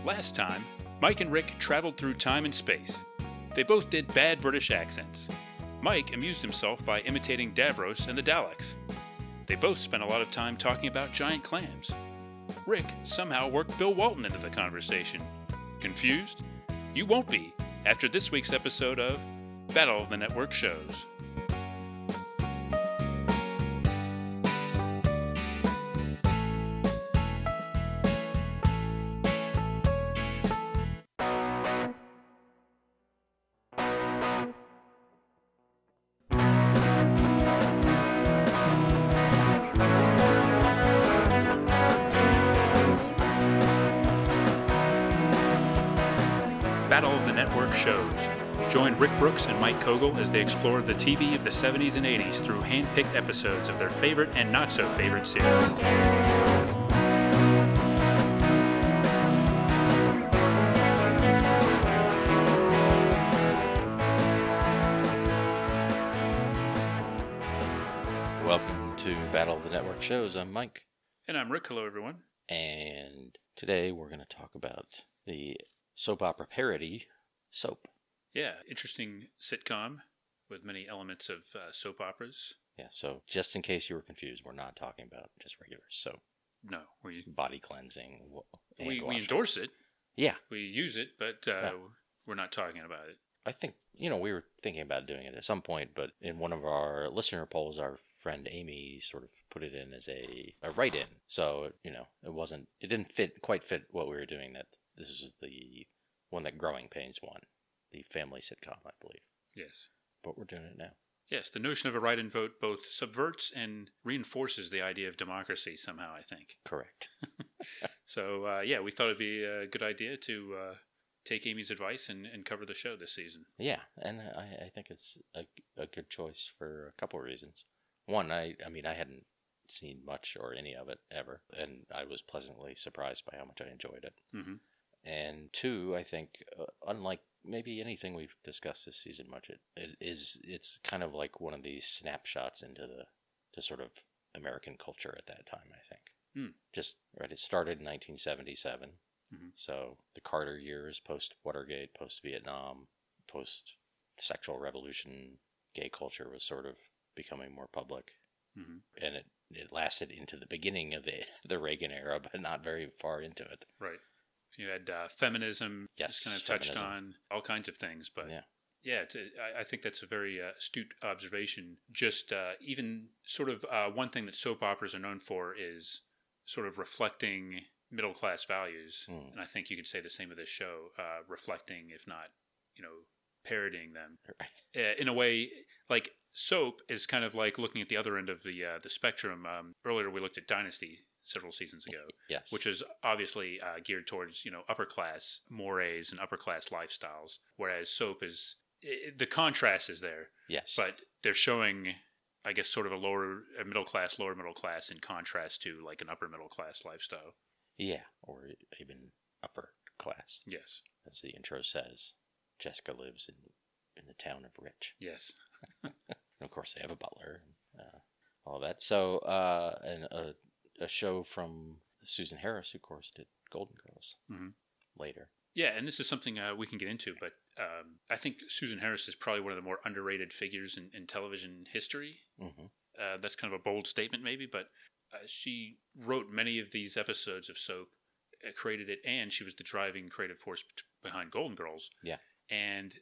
Last time, Mike and Rick traveled through time and space. They both did bad British accents. Mike amused himself by imitating Davros and the Daleks. They both spent a lot of time talking about giant clams. Rick somehow worked Bill Walton into the conversation. Confused? You won't be after this week's episode of Battle of the Network Shows. Battle of the Network Shows. Join Rick Brooks and Mike Kogel as they explore the TV of the 70s and 80s through hand-picked episodes of their favorite and not-so-favorite series. Welcome to Battle of the Network Shows. I'm Mike. And I'm Rick. Hello, everyone. And today we're going to talk about the soap opera parody, Soap. Yeah, interesting sitcom with many elements of soap operas. Yeah, so just in case you were confused, we're not talking about just regular soap. No, body cleansing. We endorse it. Yeah. We use it, but we're not talking about it. I think, we were thinking about doing it at some point, but in one of our listener polls, our friend Amy sort of put it in as a write-in. So, it didn't quite fit what we were doing. That this is the one that Growing Pains won, the family sitcom, I believe. Yes. But we're doing it now. Yes, the notion of a write-in vote both subverts and reinforces the idea of democracy somehow, I think. Correct. So, we thought it'd be a good idea to take Amy's advice and cover the show this season. Yeah, and I think it's a good choice for a couple of reasons. One, I hadn't seen much or any of it ever, and I was pleasantly surprised by how much I enjoyed it. Mm-hmm. And two, I think, unlike maybe anything we've discussed this season much, it's kind of like one of these snapshots into the sort of American culture at that time, I think. Mm. It started in 1977. Mm-hmm. So the Carter years, post-Watergate, post-Vietnam, post-sexual revolution, gay culture was sort of becoming more public. Mm-hmm. And it lasted into the beginning of the Reagan era, but not very far into it. Right. You had feminism, yes, kind of touched on all kinds of things. But I think that's a very astute observation. Just even sort of one thing that soap operas are known for is sort of reflecting middle-class values. And I think you could say the same of this show, reflecting, if not, parodying them. Right. In a way, like soap is kind of like looking at the other end of the spectrum. Earlier we looked at Dynasty several seasons ago, yes, which is obviously geared towards, upper-class mores and upper-class lifestyles, whereas soap is, the contrast is there. Yes. But they're showing, I guess, sort of lower middle class in contrast to like an upper middle class lifestyle. Yeah, or even upper class. Yes. As the intro says, Jessica lives in the town of Rich. Yes. And of course, they have a butler and all that. So, and a show from Susan Harris, who, of course, did Golden Girls later. Yeah, and this is something we can get into, but I think Susan Harris is probably one of the more underrated figures in television history. Mm-hmm. That's kind of a bold statement, maybe, but she wrote many of these episodes of soap, created it, and she was the driving creative force behind Golden Girls. Yeah. And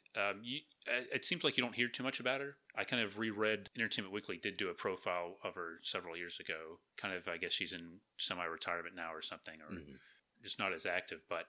it seems like you don't hear too much about her. I kind of reread, Entertainment Weekly did do a profile of her several years ago. Kind of, I guess she's in semi-retirement now or something, or just not as active. But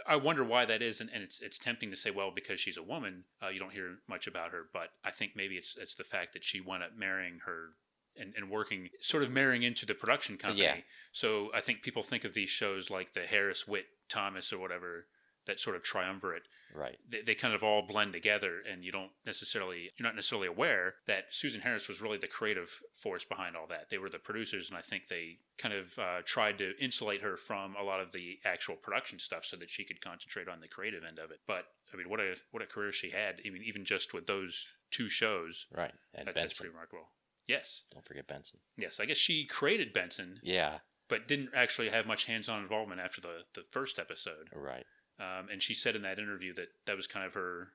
I wonder why that is. And it's tempting to say, well, because she's a woman, you don't hear much about her. But I think maybe it's the fact that she wound up marrying her and working, sort of marrying into the production company. Yeah. So I think people think of these shows like the Harris, Witt, Thomas, or whatever, that sort of triumvirate. Right. They kind of all blend together, and you're not necessarily aware that Susan Harris was really the creative force behind all that. They were the producers, and I think they kind of tried to insulate her from a lot of the actual production stuff so that she could concentrate on the creative end of it. But I mean, what a career she had. I mean, even just with those two shows. Right. And Benson. That's pretty remarkable. Yes. Don't forget Benson. Yes, I guess she created Benson. Yeah. but didn't actually have much hands-on involvement after the first episode. Right. And she said in that interview that was kind of her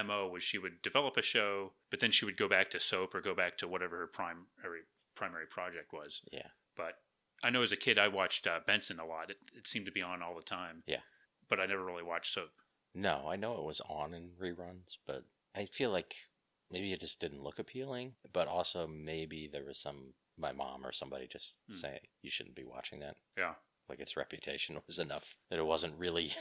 MO, was she would develop a show, but then she would go back to soap or go back to whatever her primary project was. Yeah. But I know as a kid I watched Benson a lot. It seemed to be on all the time. Yeah. But I never really watched soap. No, I know it was on in reruns, but I feel like maybe it just didn't look appealing, but also maybe there was my mom or somebody just saying, you shouldn't be watching that. Yeah. Like its reputation was enough that it wasn't really,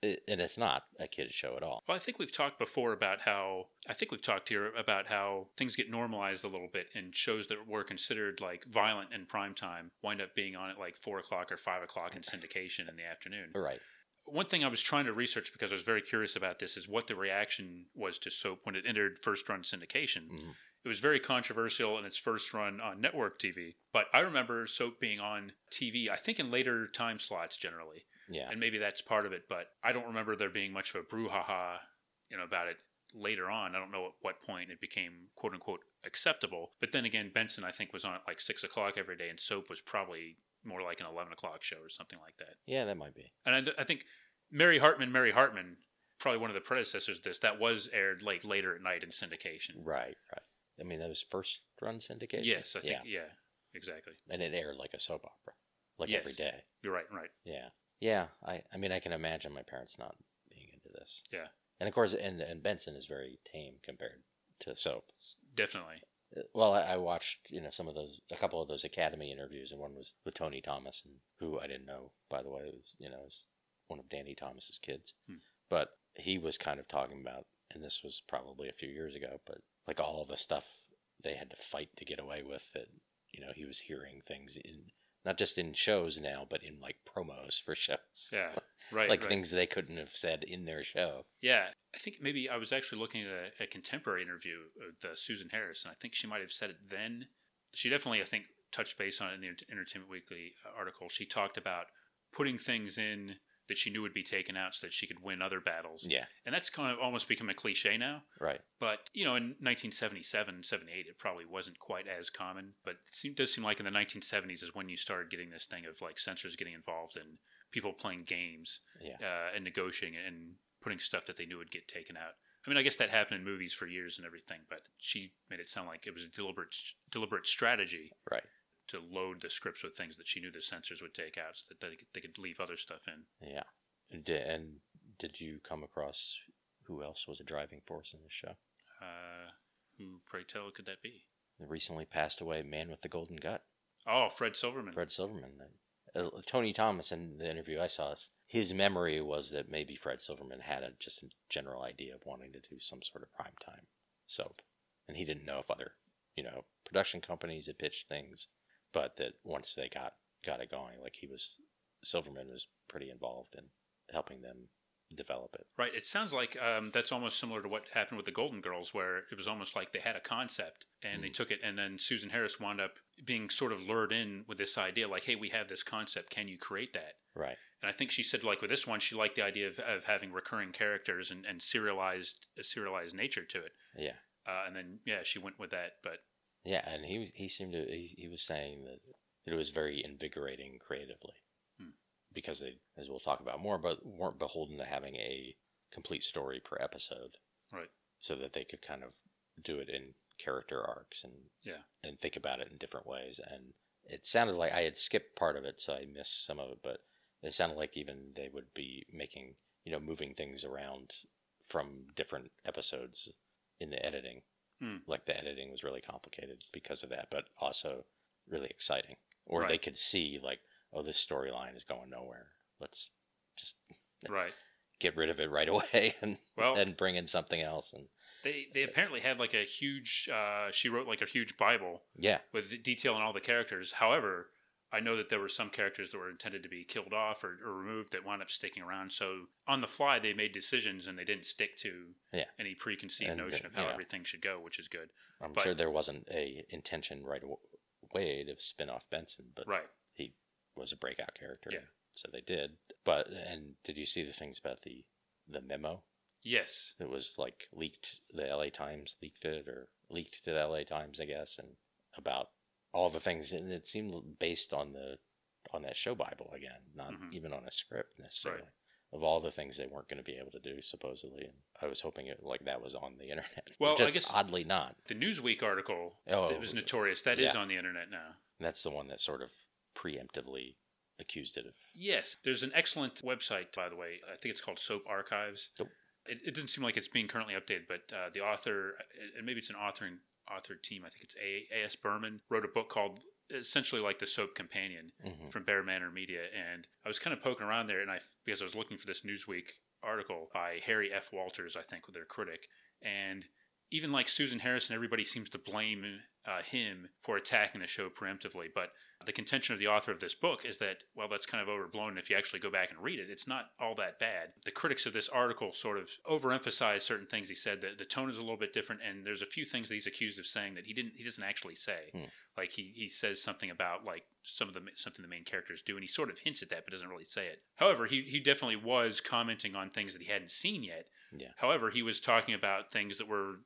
and it's not a kid's show at all. Well, I think we've talked before about how things get normalized a little bit, and shows that were considered like violent in prime time wind up being on at like 4 o'clock or 5 o'clock in syndication in the afternoon. Right. One thing I was trying to research, because I was very curious about this, is what the reaction was to soap when it entered first-run syndication. Mm-hmm. It was very controversial in its first run on network TV, but I remember soap being on TV, I think in later time slots generally. Yeah. And maybe that's part of it, but I don't remember there being much of a brouhaha, about it later on. I don't know at what point it became quote-unquote acceptable. But then again, Benson, I think, was on at like 6 o'clock every day, and soap was probably more like an 11 o'clock show or something like that. Yeah, that might be. And I think Mary Hartman, probably one of the predecessors of this, that was aired later at night in syndication. Right. I mean, that was first run syndication? Yes, I think, yeah, exactly. And it aired like a soap opera, every day. You're right. Yeah. Yeah, I mean, I can imagine my parents not being into this. Yeah. And of course, and Benson is very tame compared to soap. Definitely. Well, I watched, a couple of those Academy interviews, and one was with Tony Thomas, and who I didn't know, by the way, was one of Danny Thomas's kids. But he was kind of talking about, and this was probably a few years ago, but like all of the stuff they had to fight to get away with, that, he was hearing things not just in shows now, but in like promos for shows. Yeah, right. Like things they couldn't have said in their show. Yeah, I think maybe I was actually looking at a contemporary interview with Susan Harris, and I think she might have said it then. She definitely, I think, touched base on it in the Entertainment Weekly article. She talked about putting things in that she knew would be taken out so that she could win other battles. Yeah. And that's kind of almost become a cliche now. Right. But, in 1977, 78, it probably wasn't quite as common. But it does seem like in the 1970s is when you started getting this thing of like censors getting involved and people playing games and negotiating and putting stuff that they knew would get taken out. I mean, I guess that happened in movies for years and everything, but she made it sound like it was a deliberate strategy. Right. To load the scripts with things that she knew the censors would take out so that they could leave other stuff in. Yeah. And did you come across who else was a driving force in this show? Who, pray tell, could that be? The recently passed away man with the golden gut. Oh, Fred Silverman. Tony Thomas, in the interview I saw, his memory was that maybe Fred Silverman had just a general idea of wanting to do some sort of primetime soap. And he didn't know if other, production companies had pitched things. But that once they got it going, Silverman was pretty involved in helping them develop it. Right. It sounds like that's almost similar to what happened with the Golden Girls, where it was almost like they had a concept and they took it, and then Susan Harris wound up being sort of lured in with this idea, like, hey, we have this concept, can you create that? Right. And I think she said, with this one, she liked the idea of having recurring characters and serialized nature to it. Yeah. And then, she went with that, but... Yeah, and he seemed to, he was saying that it was very invigorating creatively because they, as we'll talk about more, but weren't beholden to having a complete story per episode. Right. So that they could kind of do it in character arcs and think about it in different ways. And it sounded like I had skipped part of it, so I missed some of it, but it sounded like even they would be making, moving things around from different episodes in the editing. Like the editing was really complicated because of that, but also really exciting. Or they could see this storyline is going nowhere. Let's just get rid of it right away and bring in something else. And they apparently had a huge. She wrote a huge Bible. Yeah. With detail on all the characters. However, I know that there were some characters that were intended to be killed off or removed that wound up sticking around. So on the fly, they made decisions and they didn't stick to any preconceived notion of how everything should go, which is good. I'm sure there wasn't a intention right away to spin off Benson, but he was a breakout character. Yeah. So they did. And did you see the things about the memo? Yes. It was leaked. The LA Times leaked it, or leaked to the LA Times, I guess, and about all the things, and it seemed based on on that show Bible again, not even on a script necessarily. Right. Of all the things they weren't going to be able to do, supposedly, and I was hoping that was on the internet. Well, just I guess oddly not. The Newsweek article that was notorious, that is on the internet now. And that's the one that sort of preemptively accused it of. Yes. There's an excellent website, by the way. I think it's called Soap Archives. Nope. It doesn't seem like it's being currently updated, but the author, and maybe it's an author team, I think it's A.S. Berman, wrote a book called essentially like the Soap Companion from Bear Manor Media. And I was kind of poking around there, and because I was looking for this Newsweek article by Harry F. Walters, I think, their critic. And even like Susan Harrison, everybody seems to blame him for attacking the show preemptively. But the contention of the author of this book is that, well, that's kind of overblown. If you actually go back and read it, it's not all that bad. The critics of this article sort of overemphasize certain things. He said that the tone is a little bit different, and there's a few things that he's accused of saying that he doesn't actually say. Like he says something about like something the main characters do, and he sort of hints at that, but doesn't really say it. However, he definitely was commenting on things that he hadn't seen yet. Yeah. However, he was talking about things that were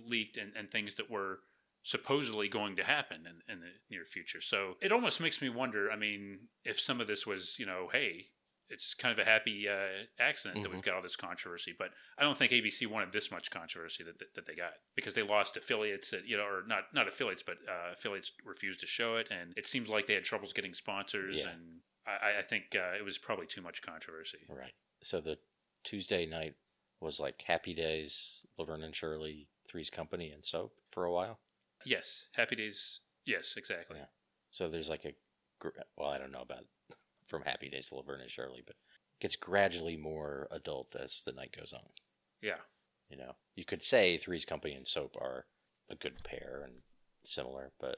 leaked and things that were supposedly going to happen in the near future. So it almost makes me wonder, I mean, if some of this was, hey, it's kind of a happy accident that we've got all this controversy, but I don't think ABC wanted this much controversy that they got, because they lost affiliates that, or not affiliates, but affiliates refused to show it, and it seems like they had troubles getting sponsors, and I think it was probably too much controversy. Right. So the Tuesday night was like Happy Days, Laverne and Shirley, Three's Company, and Soap for a while? Yes. Happy Days. Yes, exactly. Yeah. So there's like I don't know about from Happy Days to Laverne and Shirley, but it gets gradually more adult as the night goes on. Yeah. You could say Three's Company and Soap are a good pair and similar, but,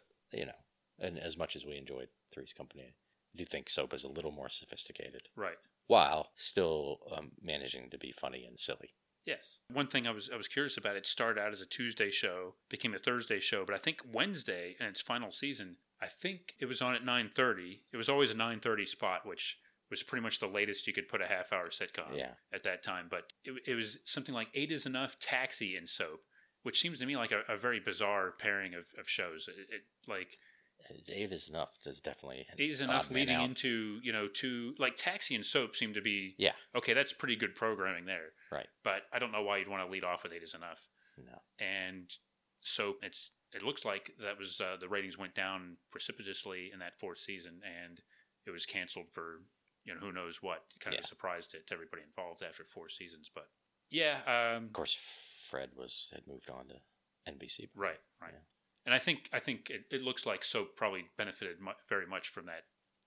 and as much as we enjoyed Three's Company, I do think Soap is a little more sophisticated. Right. While still managing to be funny and silly. Yes. One thing I was curious about, it started out as a Tuesday show, became a Thursday show, but I think Wednesday in its final season, I think it was on at 9:30. It was always a 9:30 spot, which was pretty much the latest you could put a half-hour sitcom at that time. But it was something like 8 is Enough, Taxi, and Soap, which seems to me like a very bizarre pairing of shows. It 8 is Enough is definitely 8 is Enough leading into, to like Taxi and Soap seem to be, okay, that's pretty good programming there. Right. But I don't know why you'd want to lead off with 8 is Enough. No. And Soap, it looks like that was, the ratings went down precipitously in that 4th season, and it was canceled for, who knows what. Kind of a surprise to everybody involved after 4 seasons. But yeah. Of course, Fred had moved on to NBC. Right. Yeah. And I think it looks like Soap probably benefited very much from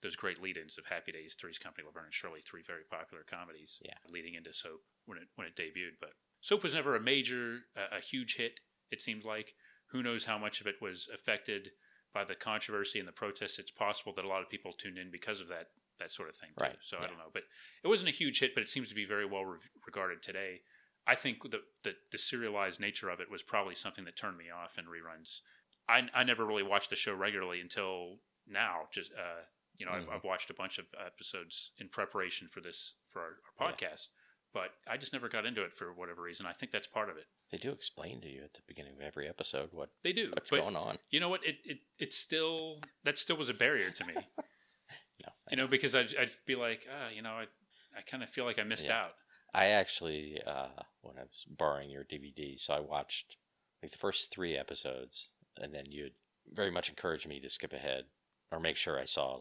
those great lead-ins of Happy Days, Three's Company, Laverne and Shirley, 3 very popular comedies leading into Soap when it debuted. But Soap was never a huge hit, it seemed like. Who knows how much of it was affected by the controversy and the protests. It's possible that a lot of people tuned in because of that sort of thing, too. Right. So I don't know. But it wasn't a huge hit, but it seems to be very well regarded today. I think the serialized nature of it was probably something that turned me off in reruns. I never really watched the show regularly until now. Just I've watched a bunch of episodes in preparation for our podcast, but I just never got into it for whatever reason. I think that's part of it. They do explain to you at the beginning of every episode what's going on. You know what? It still was a barrier to me. No, because I'd be like, I kind of feel like I missed out. I actually, when I was borrowing your DVD, so I watched like the first 3 episodes. And then you very much encouraged me to skip ahead or make sure I saw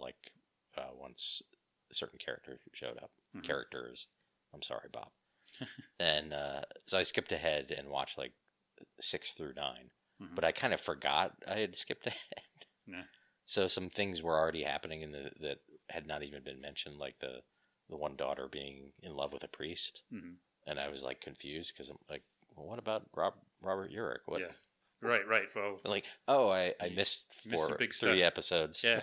once a certain character showed up. Mm-hmm. Characters. I'm sorry, Bob. And so I skipped ahead and watched 6 through 9. Mm-hmm. But I kind of forgot I had skipped ahead. Yeah. So some things were already happening that had not even been mentioned, like the one daughter being in love with a priest. Mm-hmm. And I was confused because I'm like, well, what about Robert Urich? What? Yeah. Right. Well, I missed 3 episodes. Yeah.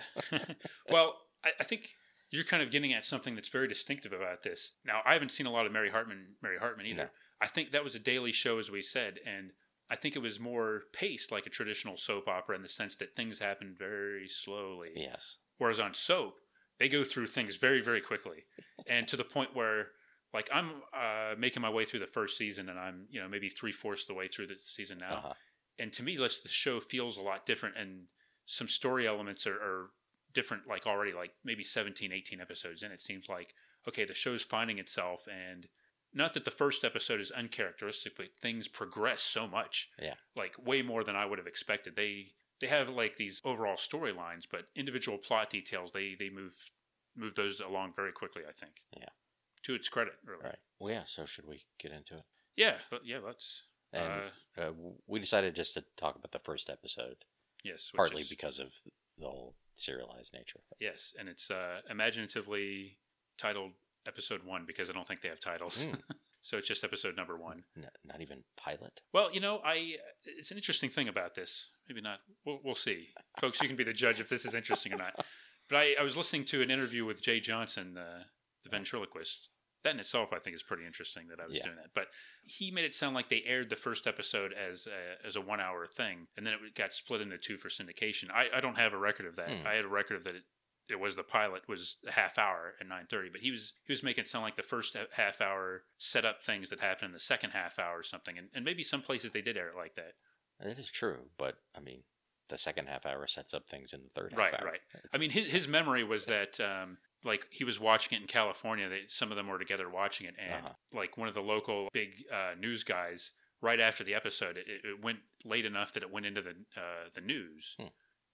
Well, I think you're kind of getting at something that's very distinctive about this. Now, I haven't seen a lot of Mary Hartman either. No. I think that was a daily show, as we said, and I think it was more paced like a traditional soap opera in the sense that things happen very slowly. Yes. Whereas on Soap, they go through things very, very quickly, and to the point where, I'm making my way through the first season, and I'm maybe 3/4 of the way through the season now. Uh-huh. And to me, the show feels a lot different, and some story elements are different, like already like maybe 17, 18 episodes in, it seems like, okay, the show's finding itself, and not that the first episode is uncharacteristic, but things progress so much. Yeah. Like way more than I would have expected. They have like these overall storylines, but individual plot details, they move those along very quickly, I think. Yeah. To its credit, really. Right. Well, yeah, so should we get into it? Yeah, let's. And we decided just to talk about the first episode. Yes. Partly because of the whole serialized nature. Yes, and it's imaginatively titled Episode 1 because I don't think they have titles. So it's just episode number 1. Not even pilot? Well, it's an interesting thing about this. Maybe not. We'll see. Folks, you can be the judge if this is interesting or not. But I was listening to an interview with Jay Johnson, the ventriloquist. That in itself, I think, is pretty interesting that I was doing that. But he made it sound like they aired the first episode as a 1 hour thing, and then it got split into 2 for syndication. I don't have a record of that. I had a record of that it was the pilot was a half hour at 9:30, but he was making it sound like the first half hour set up things that happened in the second half hour or something. And maybe some places they did air it like that. That is true, but I mean, the second half hour sets up things in the third half hour. Right. I mean, his memory was that like he was watching it in California. Some of them were together watching it, and like one of the local big news guys, right after the episode, it went late enough that it went into the news,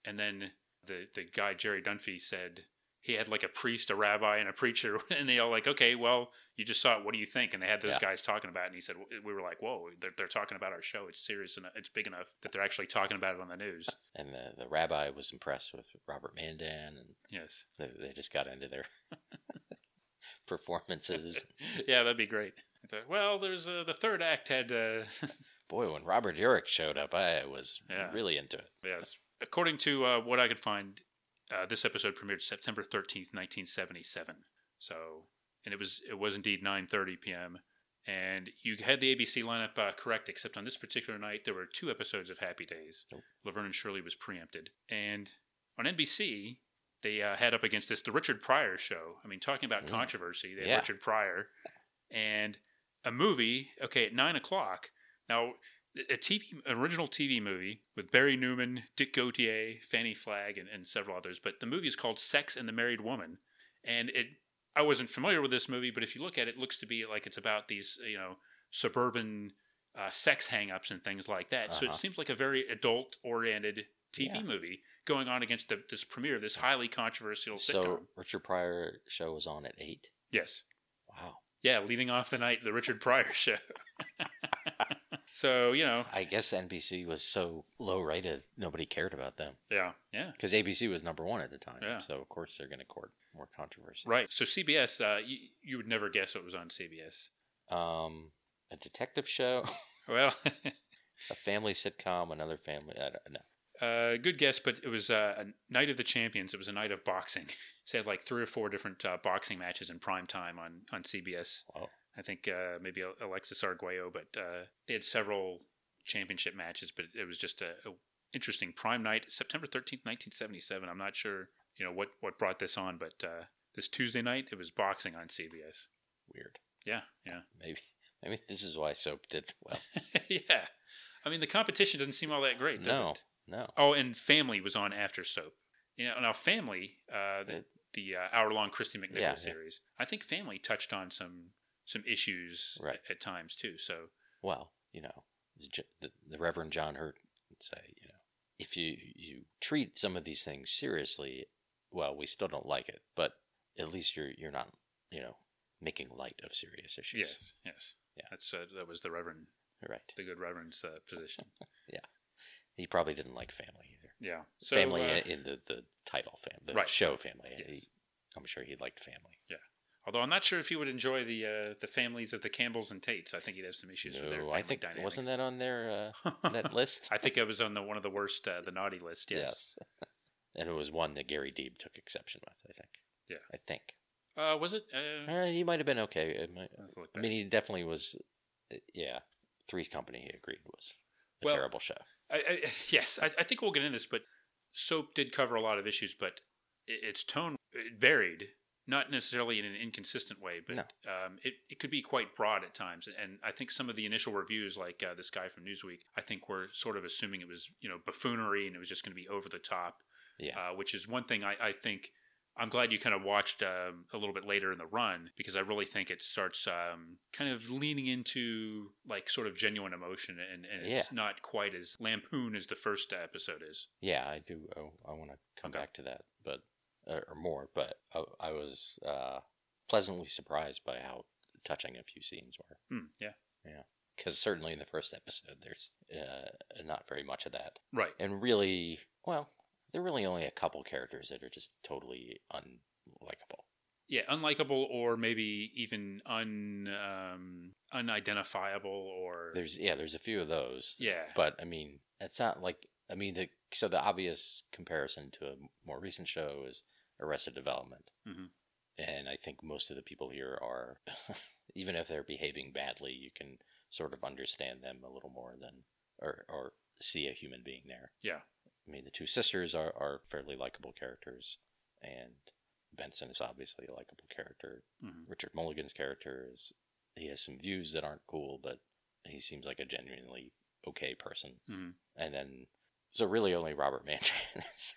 and then the guy Jerry Dunphy said he had like a priest, a rabbi, and a preacher, and they all like, okay, well, you just saw it. What do you think? And they had those guys talking about it, and he said, we were like, whoa, they're talking about our show. It's serious enough. It's big enough that they're actually talking about it on the news. And the rabbi was impressed with Robert Mandan, and yes, they just got into their performances. Yeah, that'd be great. Well, there's the third act had. Boy, when Robert Urich showed up, I was really into it. Yes. According to what I could find, this episode premiered September 13th, 1977. So, and it was indeed 9:30 p.m. And you had the ABC lineup correct, except on this particular night, there were 2 episodes of Happy Days. Nope. Laverne and Shirley was preempted. And on NBC, they had up against this the Richard Pryor show. I mean, talking about controversy, they had Richard Pryor. And a movie, okay, at 9 o'clock. Now, original TV movie with Barry Newman, Dick Gautier, Fannie Flagg, and several others. But the movie is called Sex and the Married Woman. And I wasn't familiar with this movie, but if you look at it, it looks to be like it's about these, suburban sex hang-ups and things like that. So it seems like a very adult-oriented TV movie going on against this premiere of this highly controversial sitcom. So Richard Pryor show was on at 8? Yes. Wow. Yeah, leading off the night, the Richard Pryor show. So, I guess NBC was so low rated, nobody cared about them. Yeah. Because ABC was number 1 at the time. Yeah. So, of course, they're going to court more controversy. Right. So, CBS, you would never guess what was on CBS. A detective show. Well. A family sitcom, another family. I don't know. Good guess, but it was a Night of the Champions. It was a night of boxing. So, they had like 3 or 4 different boxing matches in prime time on CBS. Wow. I think maybe Alexis Arguello, but they had several championship matches, but it was just a interesting prime night, September 13th, 1977. I'm not sure, what brought this on, but this Tuesday night, it was boxing on CBS. Weird. Yeah. Maybe this is why Soap did well. Yeah. I mean, the competition doesn't seem all that great, does it? No. Oh, and Family was on after Soap. Now Family, the hour-long Christy McNichol series, I think Family touched on some issues at times too. So, well, the Reverend John Hurt would say, if you treat some of these things seriously, well, we still don't like it, but at least you're not, making light of serious issues. Yes. Yeah. That was the Reverend, right? The good Reverend's position. Yeah. He probably didn't like Family either. Yeah. So, family in the title family, the show Family. Yes. I'm sure he liked Family. Yeah. Although I'm not sure if he would enjoy the families of the Campbells and Tates. I think he'd have some issues with their family dynamics. Wasn't that on their that list? I think it was on one of the worst, the naughty list. Yes. And it was one that Gary Deeb took exception with. I think. Yeah. I think. Was it? He might have been okay. I mean, he definitely was. Yeah. Three's Company, he agreed, was a terrible show. Yes, I think we'll get into this, but Soap did cover a lot of issues, but its tone varied. Not necessarily in an inconsistent way, but it could be quite broad at times. And I think some of the initial reviews, like this guy from Newsweek, I think were sort of assuming it was, buffoonery and it was just going to be over the top. which is one thing I think. I'm glad you kind of watched a little bit later in the run, because I really think it starts kind of leaning into like sort of genuine emotion, and it's not quite as lampoon as the first episode is. Yeah, I do. I want to come back to that, but or more. But I was pleasantly surprised by how touching a few scenes were. Yeah. Because certainly in the first episode, there's not very much of that. Right. And really, well, there are really only a couple characters that are just totally unlikable. Yeah, unlikable, or maybe even unidentifiable, or there's a few of those. Yeah, but I mean, it's not like the obvious comparison to a more recent show is Arrested Development, and I think most of the people here are, even if they're behaving badly, you can sort of understand them a little more than or see a human being there. Yeah. I mean, the two sisters are fairly likable characters, and Benson is obviously a likable character. Richard Mulligan's character he has some views that aren't cool, but he seems like a genuinely okay person. And then, so really only Robert Manchin is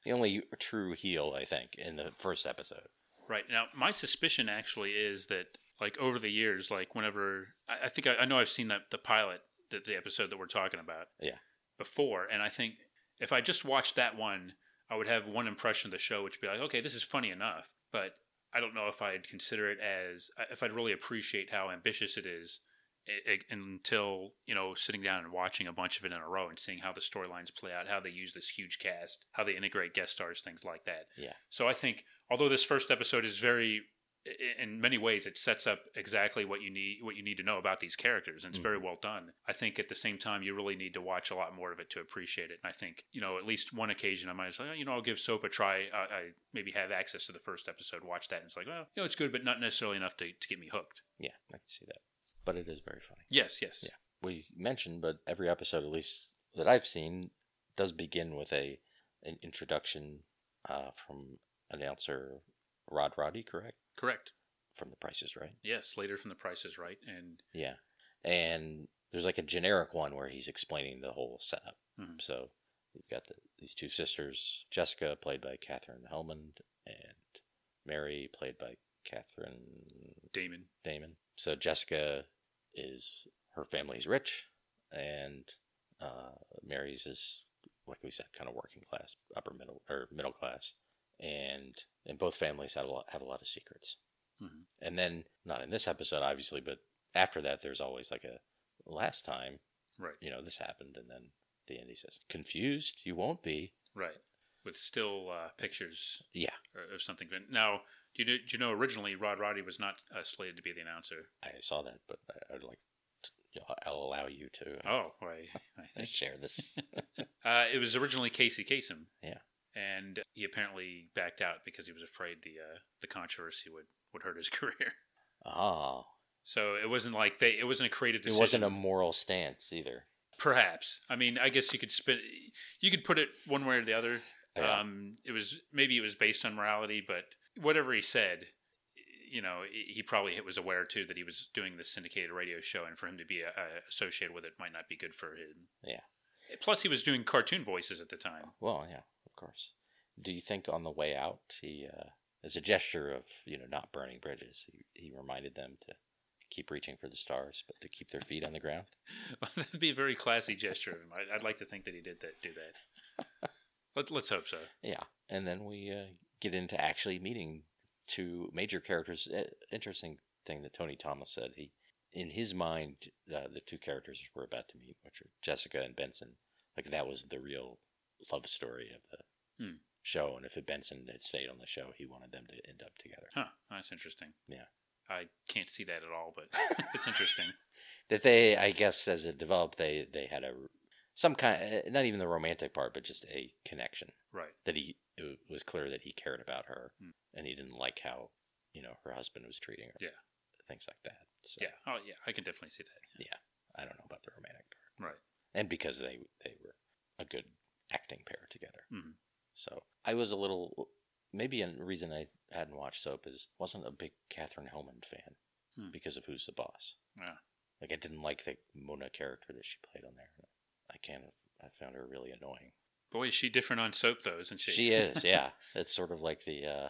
the only true heel, I think, in the first episode. Right. Now, my suspicion actually is that, like, over the years, like, whenever, I think I know I've seen the pilot, the episode that we're talking about before, and I think if I just watched that one, I would have one impression of the show, which would be like, okay, this is funny enough, but I don't know if I'd consider it if I'd really appreciate how ambitious it is until, sitting down and watching a bunch of it in a row and seeing how the storylines play out, how they use this huge cast, how they integrate guest stars, things like that. Yeah. So I think, although this first episode is very, in many ways, it sets up exactly what you need to know about these characters, and it's very well done. I think at the same time, you really need to watch a lot more of it to appreciate it. And I think, at least one occasion I might say, I'll give Soap a try. I maybe have access to the first episode, watch that, and it's like, well, it's good, but not necessarily enough to get me hooked. Yeah, I can see that. But it is very funny. Yes. Yeah. We mentioned, but every episode, at least that I've seen, does begin with an introduction from announcer Rod Roddy, correct? Correct. From The Price is Right. Yes, later from The Price is Right. And there's like a generic one where he's explaining the whole setup. So you've got these two sisters, Jessica, played by Catherine Hellman, and Mary, played by Catherine Damon. So Jessica her family's rich, and Mary's is, like we said, kind of working class, upper middle, or middle class. And both families have a lot of secrets. And then, not in this episode, obviously, but after that, there's always like a last time, right? This happened, and then at the end he says, "Confused? You won't be." Right, with still pictures. Yeah, of something. Now, do you know originally Rod Roddy was not slated to be the announcer? I saw that, but I'd like. I'll allow you to. I share this. It was originally Casey Kasem. Yeah. And he apparently backed out because he was afraid the controversy would hurt his career. Oh. So it wasn't like it wasn't a creative decision. It wasn't a moral stance either. Perhaps. I mean, I guess you could put it one way or the other. Yeah. It was based on morality, but whatever he said, he probably was aware too that he was doing this syndicated radio show, and for him to be associated with it might not be good for him. Yeah. Plus, he was doing cartoon voices at the time. Well, yeah. Of course. Do you think on the way out, he, as a gesture of, not burning bridges, he reminded them to keep reaching for the stars, but to keep their feet on the ground? Well, that'd be a very classy gesture of him. I'd like to think that he did do that. Let's hope so. Yeah. And then we get into actually meeting two major characters. Interesting thing that Tony Thomas said. In his mind, the two characters we're about to meet, which are Jessica and Benson, like that was the real love story of the show, and if Benson had stayed on the show, he wanted them to end up together. Huh, that's interesting. Yeah. I can't see that at all, but it's interesting. That they, I guess, as it developed, they had some kind, not even the romantic part, but just a connection. Right. That it was clear that he cared about her, and he didn't like how, her husband was treating her. Yeah. Things like that. So, yeah. Oh, yeah. I can definitely see that. Yeah. I don't know about the romantic part. Right. And because they were a good acting pair together. Mm-hmm. So I was a little, maybe a reason I hadn't watched Soap wasn't a big Catherine Hellman fan because of Who's the Boss. Yeah. Like I didn't like the Mona character that she played on there. I found her really annoying. Boy, is she different on soap, though, isn't she? She is, yeah. It's sort of like the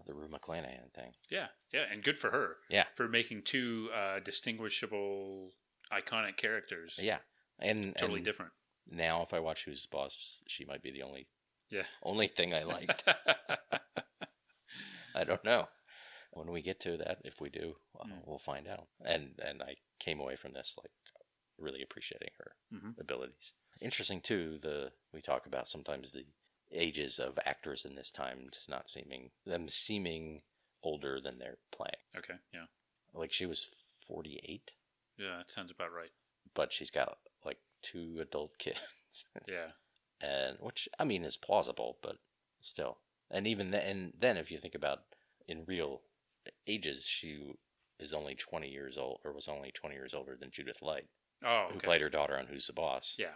Rue McClanahan thing. Yeah, and good for her. Yeah. For making two distinguishable, iconic characters. Yeah. And totally different. Now, if I watch Who's the Boss, she might be the only thing I liked. I don't know. When we get to that, if we do, we'll find out. And I came away from this like really appreciating her abilities. Interesting too. We talk about sometimes the ages of actors in this time just not seeming older than they're playing. Okay, yeah. Like she was 48. Yeah, that sounds about right. But she's got like 2 adult kids. Yeah. And which I mean is plausible, but still. And even then if you think about in real ages, she is only 20 years old, or was only 20 years older than Judith Light, who played her daughter on Who's the Boss. Yeah.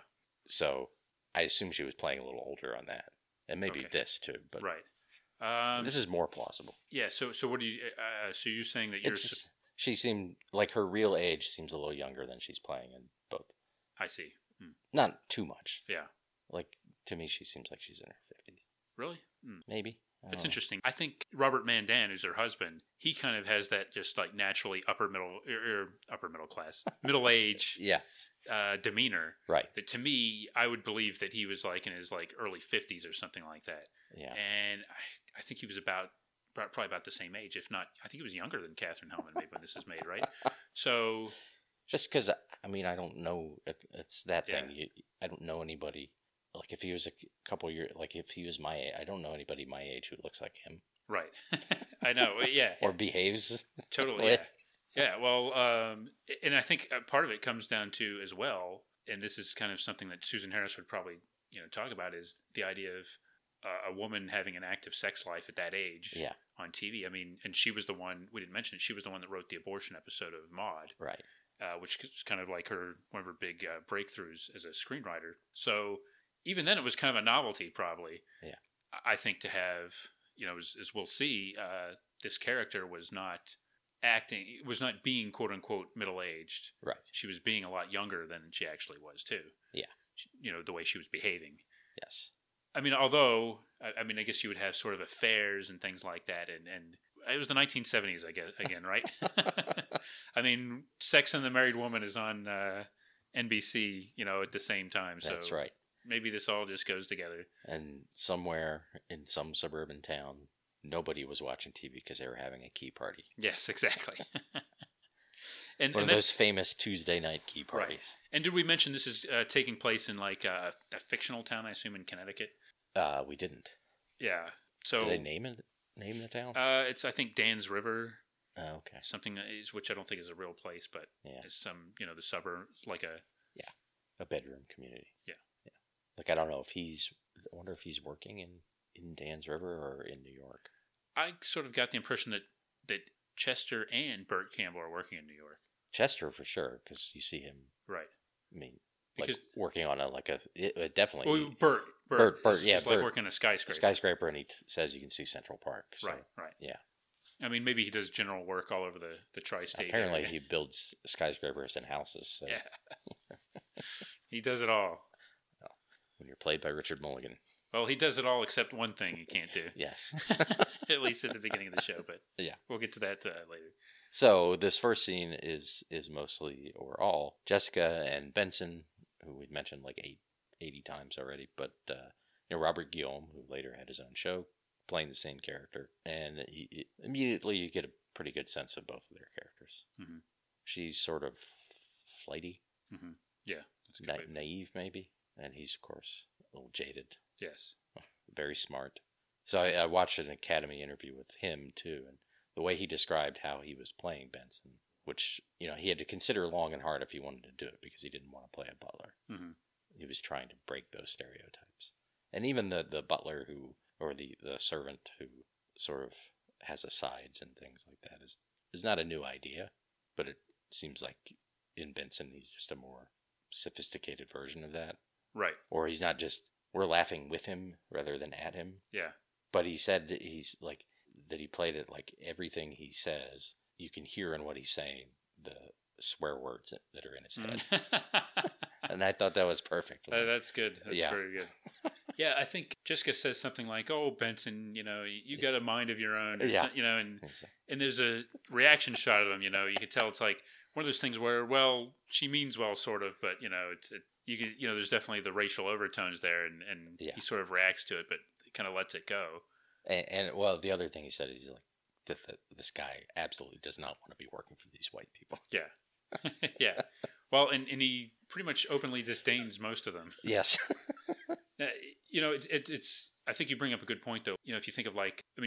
So I assume she was playing a little older on that, and maybe this too. But right, this is more plausible. Yeah. So what do you? So you're saying that she seemed like her real age seems a little younger than she's playing in both. I see. Not too much. Yeah. Like to me, she seems like she's in her 50s. Really? Maybe. It's interesting. I think Robert Mandan, who's her husband, he kind of has that just like naturally upper middle class, middle age demeanor. Right. That to me, I would believe that he was like in his like early 50s or something like that. Yeah. And I think he was probably about the same age, if not, I think he was younger than Katherine Hellman maybe when this is made, right? So. Just because, I mean, I don't know. It's that thing. I don't know anybody. Like if he was a couple years, like if he was my age, I don't know anybody my age who looks like him. Right. I know. Yeah. Or behaves. Totally. Yeah. Yeah. Well, and I think part of it comes down to as well, and this is kind of something that Susan Harris would probably, talk about, is the idea of a woman having an active sex life at that age on TV. I mean, and she was the one, we didn't mention it, she was the one that wrote the abortion episode of Maude. Right. Which is kind of like one of her big breakthroughs as a screenwriter. So even then, it was kind of a novelty, probably. Yeah. I think to have, as we'll see, this character was not being quote unquote middle aged. Right. She was being a lot younger than she actually was too. Yeah. The way she was behaving. Yes. I mean, although I guess you would have sort of affairs and things like that, and it was the 1970s, I guess, again, right? I mean, Sex and the Married Woman is on NBC, at the same time. So that's right. Maybe this all just goes together. And somewhere in some suburban town, nobody was watching TV because they were having a key party. Yes, exactly. One of those famous Tuesday night key parties. Right. And did we mention this is taking place in like a fictional town, I assume in Connecticut? We didn't. Yeah. So did they name the town? It's I think Dan's River. Oh, okay. Something which I don't think is a real place, but it's some the suburb, like a bedroom community. Yeah. Like I don't know I wonder if he's working in Dan's River or in New York. I sort of got the impression that Chester and Burt Campbell are working in New York. Chester for sure, because you see him. Right. I mean, because working on definitely. Well, Burt, yeah, Burt, like working a skyscraper, and he says you can see Central Park. So, right. Yeah. I mean, maybe he does general work all over the tri-state. Apparently, he builds skyscrapers and houses. So. Yeah. He does it all. Well, when you're played by Richard Mulligan. Well, he does it all except one thing he can't do. Yes. At least at the beginning of the show, but yeah, we'll get to that later. So this first scene is mostly or all Jessica and Benson, who we've mentioned like 80 times already, but Robert Guillaume, who later had his own show, playing the same character, and immediately you get a pretty good sense of both of their characters. Mm-hmm. She's sort of flighty, yeah, that's naive maybe, and he's of course a little jaded. Yes, very smart. So I watched an Academy interview with him too, and the way he described how he was playing Benson, which he had to consider long and hard if he wanted to do it because he didn't want to play a butler. Mm-hmm. He was trying to break those stereotypes, and even the butler or the servant who sort of has asides and things like that is not a new idea, but it seems like in Benson he's just a more sophisticated version of that. Right. Or he's not just, we're laughing with him rather than at him. Yeah. But he said that he's like, that he played it like everything he says, you can hear in what he's saying, the swear words that are in his head. And I thought that was perfect. That's good. That's very good. Yeah, I think Jessica says something like, "Oh, Benson, you got a mind of your own." And there's a reaction shot of him. You can tell it's like one of those things where, well, she means well, sort of, but there's definitely the racial overtones there, and he sort of reacts to it, but kind of lets it go. And the other thing he said is like this guy absolutely does not want to be working for these white people. Yeah, yeah. Well, and he pretty much openly disdains most of them. Yes. It's. I think you bring up a good point, though. If you think of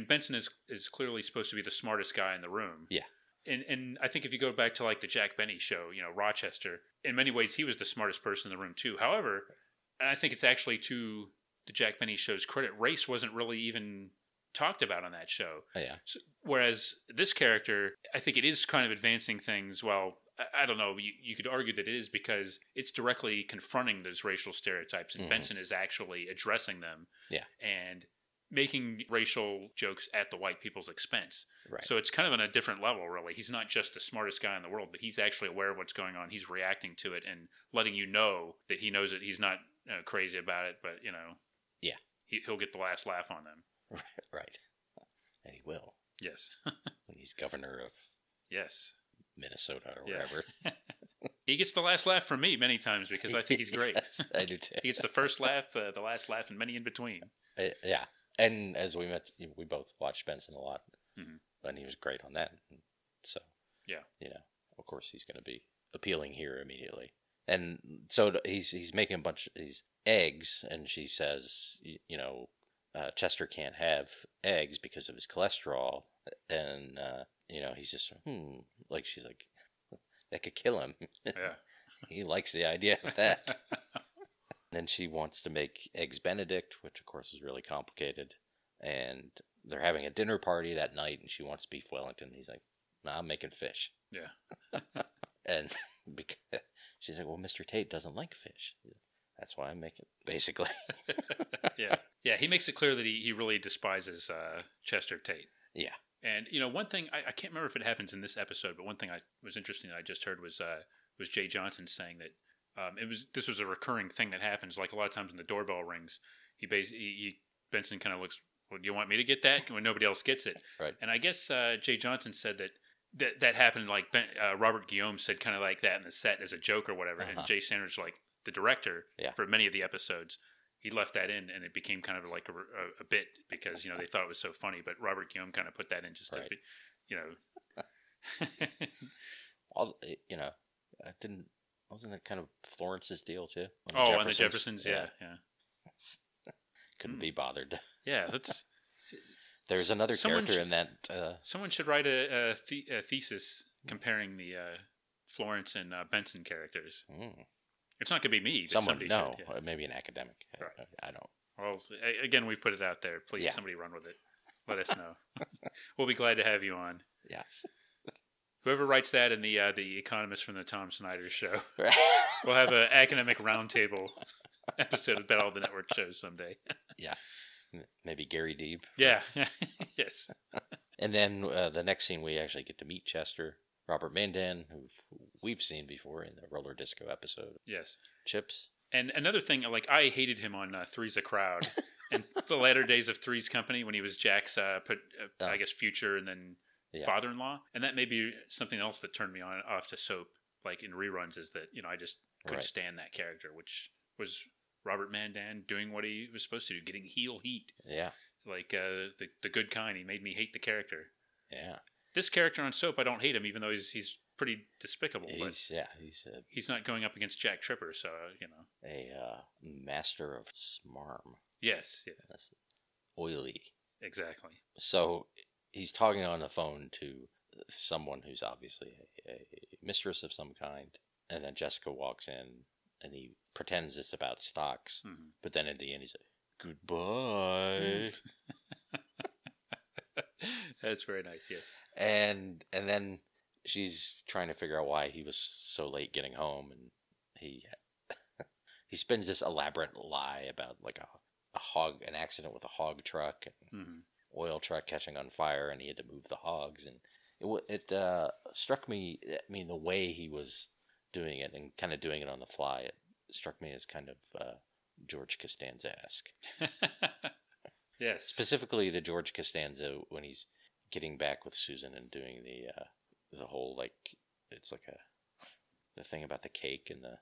Benson is clearly supposed to be the smartest guy in the room. Yeah. And I think if you go back to the Jack Benny show, Rochester, in many ways he was the smartest person in the room too. However, and I think it's actually to the Jack Benny show's credit, race wasn't really even talked about on that show. Oh, yeah. So, whereas this character, I think it is kind of advancing things. Well, I don't know. You could argue that it is because it's directly confronting those racial stereotypes, and Benson is actually addressing them. Yeah. And making racial jokes at the white people's expense. Right. So it's kind of on a different level, really. He's not just the smartest guy in the world, but he's actually aware of what's going on. He's reacting to it and letting you know that he knows it. He's not crazy about it, but, yeah, he'll get the last laugh on them. Right. And he will. Yes. When he's governor of Minnesota or wherever. He gets the last laugh from me many times because I think he's great. Yes, I do too. He gets the first laugh, the last laugh, and many in between. Yeah. And as we met, we both watched Benson a lot, and he was great on that. So, of course, he's going to be appealing here immediately. And so he's making a bunch of these eggs, and she says, Chester can't have eggs because of his cholesterol, and he's just she's like, that could kill him. Yeah, he likes the idea of that. Then she wants to make Eggs Benedict, which of course is really complicated. And they're having a dinner party that night, and she wants beef Wellington. He's like, "Nah, I'm making fish." Yeah. And she's like, "Well, Mr. Tate doesn't like fish. That's why I'm making it," basically. Yeah. Yeah, he makes it clear that he really despises Chester Tate. Yeah. And, one thing, I can't remember if it happens in this episode, but one thing was interesting that I just heard was Jay Johnson saying that this was a recurring thing that happens. Like a lot of times when the doorbell rings, Benson kind of looks, "Well, do you want me to get that?" when nobody else gets it. Right. And I guess Jay Johnson said that happened. Like Robert Guillaume said, kind of like that in the set as a joke or whatever. And Jay Sanders, like the director, for many of the episodes, he left that in, and it became kind of like a bit because they thought it was so funny. But Robert Guillaume kind of put that in just to, I didn't. Wasn't that kind of Florence's deal too? On the Jeffersons, yeah. Couldn't be bothered. Yeah, there's another character in that. Someone should write a thesis comparing the Florence and Benson characters. It's not going to be me. But maybe an academic. Right. I don't. Well, again, we put it out there. Please, somebody run with it. Let us know. We'll be glad to have you on. Yes. Whoever writes that in the Economist from the Tom Snyder Show, we'll have an academic roundtable episode about all the network shows someday. Yeah, maybe Gary Deeb. Yeah, yes. And then the next scene, we actually get to meet Chester, Robert Mandan, who we've seen before in the roller disco episode. Yes, Chips. And another thing, I hated him on Three's a Crowd, and the latter days of Three's Company when he was Jack's, I guess, future and then. Yeah. Father-in-law, and that may be something else that turned me off to soap, like in reruns, is that I just couldn't stand that character, which was Robert Mandan doing what he was supposed to do, getting heel heat. Yeah, like the good kind. He made me hate the character. Yeah, this character on soap, I don't hate him, even though he's pretty despicable. He's not going up against Jack Tripper, so a master of smarm. Yes, yeah, that's oily. Exactly. So. He's talking on the phone to someone who's obviously a mistress of some kind. And then Jessica walks in and he pretends it's about stocks. Mm-hmm. But then at the end he's like, "Goodbye." That's very nice, yes. And then she's trying to figure out why he was so late getting home. And he spins this elaborate lie about like an accident with a hog truck. And, oil truck catching on fire, and he had to move the hogs, and It struck me. I mean, the way he was doing it and kind of doing it on the fly, it struck me as kind of George Costanza-esque. Yes. Specifically, the George Costanza when he's getting back with Susan and doing the whole it's like the thing about the cake and the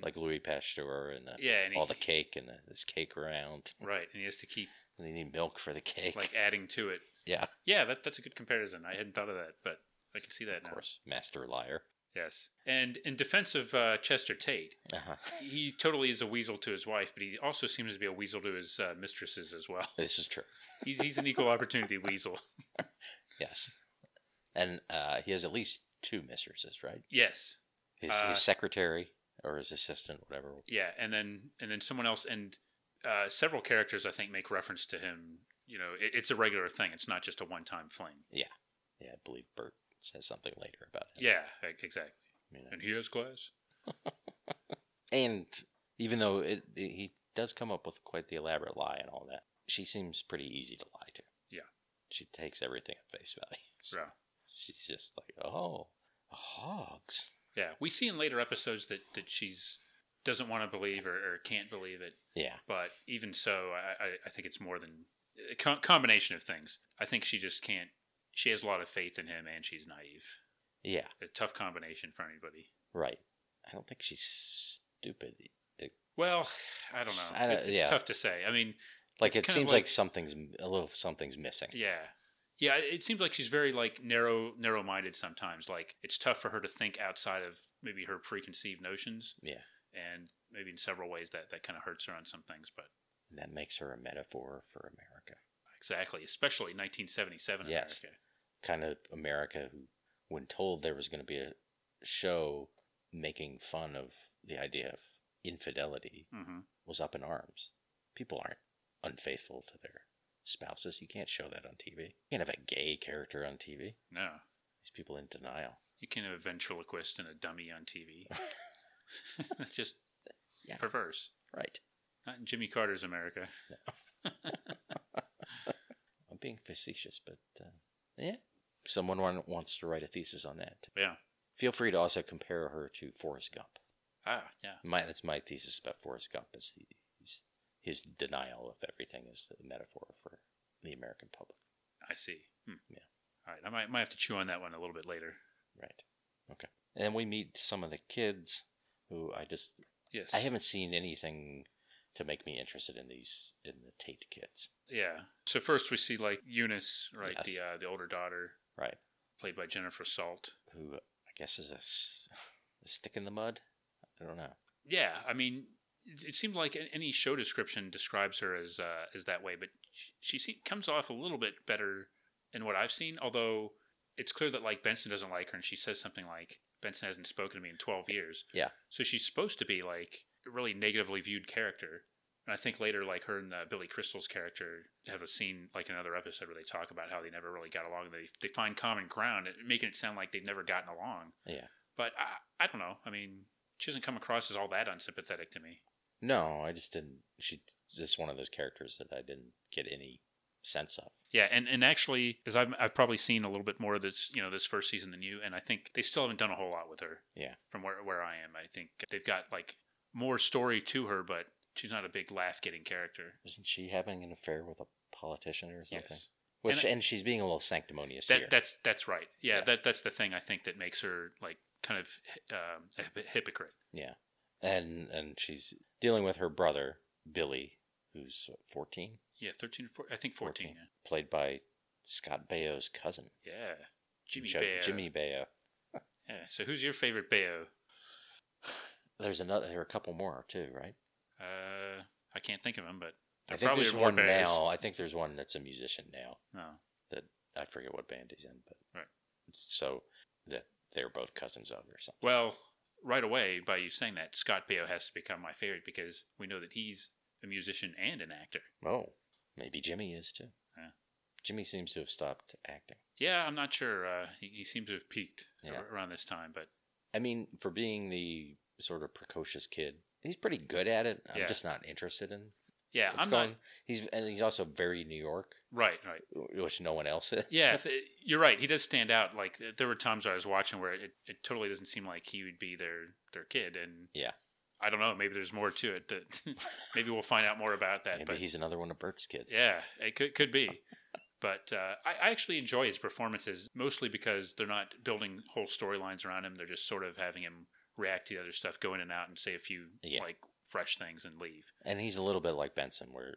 like Louis Pasteur and the cake and this cake around. Right, and he has to keep. And they need milk for the cake, like adding to it. Yeah, yeah, that's a good comparison. I hadn't thought of that, but I can see that now. Of course, master liar. Yes, and in defense of Chester Tate, he totally is a weasel to his wife, but he also seems to be a weasel to his mistresses as well. This is true. He's an equal opportunity weasel. Yes, and he has at least 2 mistresses, right? Yes, his secretary or his assistant, whatever. Yeah, and then someone else, and several characters I think make reference to him. You know, it's a regular thing. It's not just a one-time fling. Yeah, I believe Bert says something later about him. Yeah, exactly. You know. And he has class. And even though he does come up with quite the elaborate lie and all that, she seems pretty easy to lie to. Yeah. She takes everything at face value. So yeah. She's just like, oh, hogs. Yeah, we see in later episodes that she's doesn't want to believe or can't believe it. Yeah. But even so, I think it's more than a combination of things. I think she just can't. She has a lot of faith in him, and she's naive. Yeah. A tough combination for anybody. Right. I don't think she's stupid. Well, I don't know. It's tough to say. I mean, like it seems like something's missing. Yeah. Yeah, it seems like she's very narrow-minded sometimes. Like it's tough for her to think outside of maybe her preconceived notions. Yeah. And maybe in several ways that kind of hurts her on some things, but that makes her a metaphor for America. Exactly, especially 1977 yes. America. Kind of America who, when told there was going to be a show making fun of the idea of infidelity, was up in arms. People aren't unfaithful to their spouses. You can't show that on TV. You can't have a gay character on TV. No. These people in denial. You can't have a ventriloquist and a dummy on TV. It's just perverse. Right. Not in Jimmy Carter's America. No. I'm being facetious, but yeah. Someone wants to write a thesis on that. Yeah. Feel free to also compare her to Forrest Gump. Ah, yeah. That's my thesis about Forrest Gump, is his denial of everything is a metaphor for the American public. I see. Yeah. All right. I might have to chew on that one a little bit later. Right. Okay. And we meet some of the kids who Yes. I haven't seen anything to make me interested in the Tate kids. Yeah. So first we see like Eunice, right? Yes. The older daughter. Right. Played by Jennifer Salt. Who I guess is a stick in the mud? I don't know. Yeah. I mean, it seemed like any show description describes her as that way, but she comes off a little bit better in what I've seen, although it's clear that like Benson doesn't like her, and she says something like, Benson hasn't spoken to me in 12 years. Yeah. So she's supposed to be like a really negatively viewed character. And I think later, like her and Billy Crystal's character have a scene, like in another episode, where they talk about how they never really got along. They find common ground, making it sound like they've never gotten along. Yeah. But I don't know. I mean, she doesn't come across as all that unsympathetic to me. No, I just didn't. She's just one of those characters that I didn't get any sense of. Yeah, and actually, because I've probably seen a little bit more of this, this first season than you, and I think they still haven't done a whole lot with her. Yeah. From where I am, I think they've got like more story to her, but she's not a big laugh-getting character. Isn't she having an affair with a politician or something? Yes. And she's being a little sanctimonious here. That's right. Yeah, that's the thing I think that makes her like kind of a hypocrite. Yeah, and she's dealing with her brother Billy, who's 14. Yeah, 13 or 14. I think 14. Yeah. Played by Scott Baio's cousin. Yeah, Jimmy Baio. Jimmy Baio. Yeah. So who's your favorite Baio? There are a couple more too, right? I can't think of them, but I think there's one now. I think there's one that's a musician now. Oh. That I forget what band he's in, but right. So that they're both cousins of or something. Well, right away by you saying that, Scott Baio has to become my favorite because we know that he's a musician and an actor. Oh, maybe Jimmy is too. Yeah. Jimmy seems to have stopped acting. Yeah, I'm not sure. He seems to have peaked around this time, but I mean, for being the sort of precocious kid, he's pretty good at it. I'm just not interested in. Yeah, He's also very New York. Right. Which no one else is. Yeah, you're right. He does stand out. Like there were times I was watching where it totally doesn't seem like he would be their kid, and yeah, I don't know. Maybe there's more to it. That maybe we'll find out more about that. Maybe he's another one of Bert's kids. Yeah, it could be. But I actually enjoy his performances mostly because they're not building whole storylines around him. They're just sort of having him react to the other stuff, go in and out, and say a few like fresh things and leave. And he's a little bit like Benson, where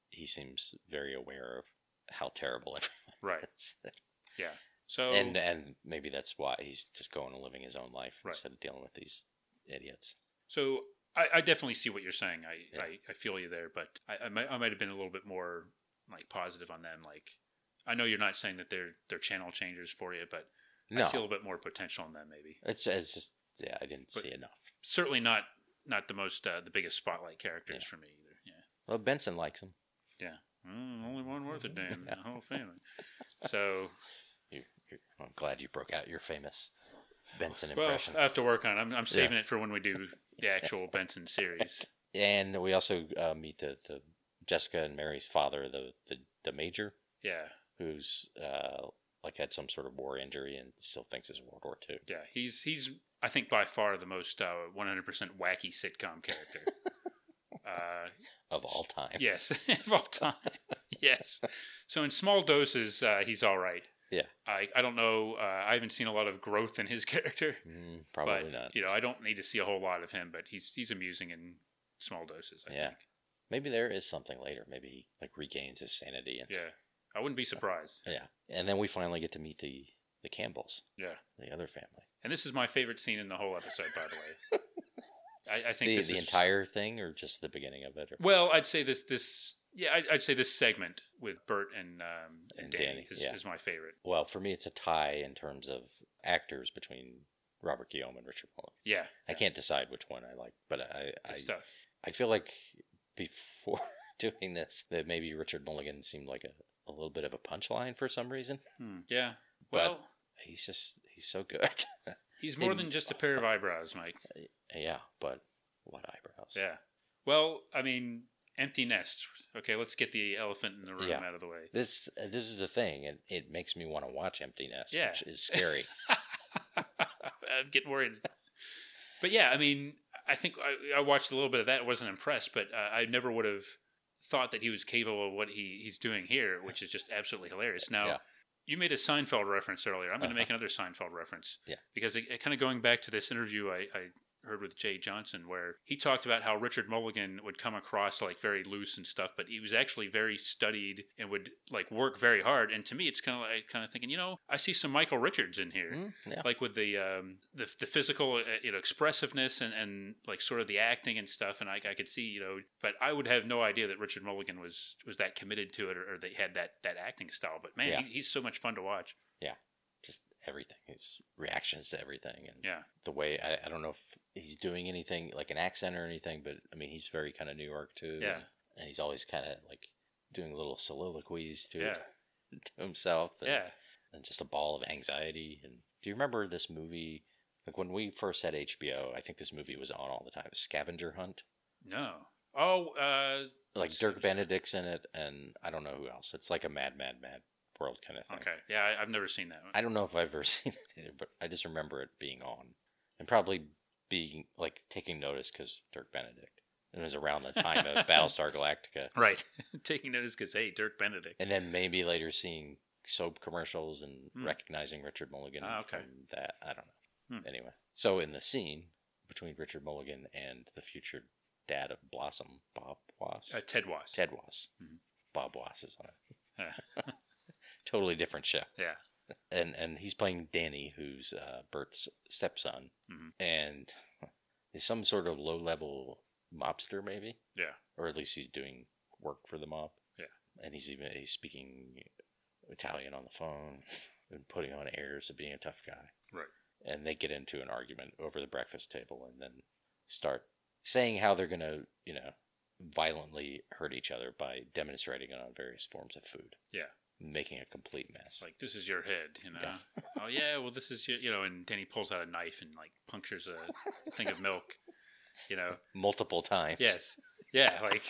he seems very aware of how terrible everyone is. Yeah. So and maybe that's why he's just going and living his own life instead of dealing with these idiots. So I definitely see what you're saying. I feel you there, but I might have been a little bit more like positive on them. Like I know you're not saying that they're channel changers for you, but I see a little bit more potential in them. Maybe it's just I didn't see enough. Certainly not the most the biggest spotlight characters for me either. Yeah. Well, Benson likes him. Yeah. Only one worth a damn in the whole family. So I'm glad you broke out your famous Benson impression. Well, I have to work on it. I'm saving it for when we do the actual Benson series. And we also meet the Jessica and Mary's father, the major. Yeah. Who's like had some sort of war injury and still thinks it's World War II. Yeah, he's I think by far the most 100% wacky sitcom character. Of all time. Yes, of all time. Yes. So in small doses, he's all right. Yeah. I don't know. I haven't seen a lot of growth in his character. Probably not. I don't need to see a whole lot of him, but he's amusing in small doses, I think. Maybe there is something later. Maybe he like regains his sanity. And I wouldn't be surprised. Yeah. And then we finally get to meet the Campbells. Yeah. The other family. And this is my favorite scene in the whole episode, by the way. I think the entire thing, or just the beginning of it? Or? Well, I'd say this. Yeah, I'd say this segment with Bert and Danny is my favorite. Well, for me, it's a tie in terms of actors between Robert Guillaume and Richard Mulligan. Yeah, I can't decide which one I like, but I feel like before doing this that maybe Richard Mulligan seemed like a little bit of a punchline for some reason. Yeah, well, but he's so good. He's more than just a pair of eyebrows, Mike. Yeah, but what eyebrows? Yeah. Well, I mean, empty nest. Okay, let's get the elephant in the room out of the way. This is the thing, and it makes me want to watch Empty Nest, which is scary. I'm getting worried. But yeah, I mean, I think I watched a little bit of that. I wasn't impressed, but I never would have thought that he was capable of what he's doing here, which is just absolutely hilarious. Now, you made a Seinfeld reference earlier. I'm going to make another Seinfeld reference. Yeah. Because it kind of going back to this interview I heard with Jay Johnson, where he talked about how Richard Mulligan would come across like very loose and stuff, but he was actually very studied and would like work very hard. And to me, it's kind of thinking, I see some Michael Richards in here, like with the physical expressiveness and like sort of the acting and stuff. And I could see, but I would have no idea that Richard Mulligan was that committed to it or they had that acting style. But man, he's so much fun to watch. Yeah. Just everything, his reactions to everything, and the way I don't know if he's doing anything like an accent or anything, but I mean he's very kind of New York too, and he's always kind of like doing little soliloquies to himself, and just a ball of anxiety. And do you remember this movie? Like when we first had HBO, I think this movie was on all the time. Scavenger Hunt. No. Like Dirk Benedict's in it, and I don't know who else. It's like a mad world kind of thing. Okay. Yeah, I've never seen that one. I don't know if I've ever seen it either, but I just remember it being on and probably being like taking notice because Dirk Benedict. It was around the time of Battlestar Galactica. Right. Taking notice because, hey, Dirk Benedict. And then maybe later seeing soap commercials and recognizing Richard Mulligan from that. I don't know. Anyway. So in the scene between Richard Mulligan and the future dad of Blossom, Bob Was? Ted Was. Ted Was. Mm-hmm. Bob Was is on it. Totally different show. Yeah. And he's playing Danny, who's Bert's stepson, and is some sort of low-level mobster, maybe? Yeah. Or at least he's doing work for the mob. Yeah. And he's speaking Italian on the phone and putting on airs of being a tough guy. Right. And they get into an argument over the breakfast table and then start saying how they're going to, violently hurt each other by demonstrating it on various forms of food. Yeah. Making a complete mess. Like, this is your head, Yeah. Oh, yeah, well, this is your, and then he pulls out a knife and, like, punctures a thing of milk, Multiple times. Yes. Yeah, like,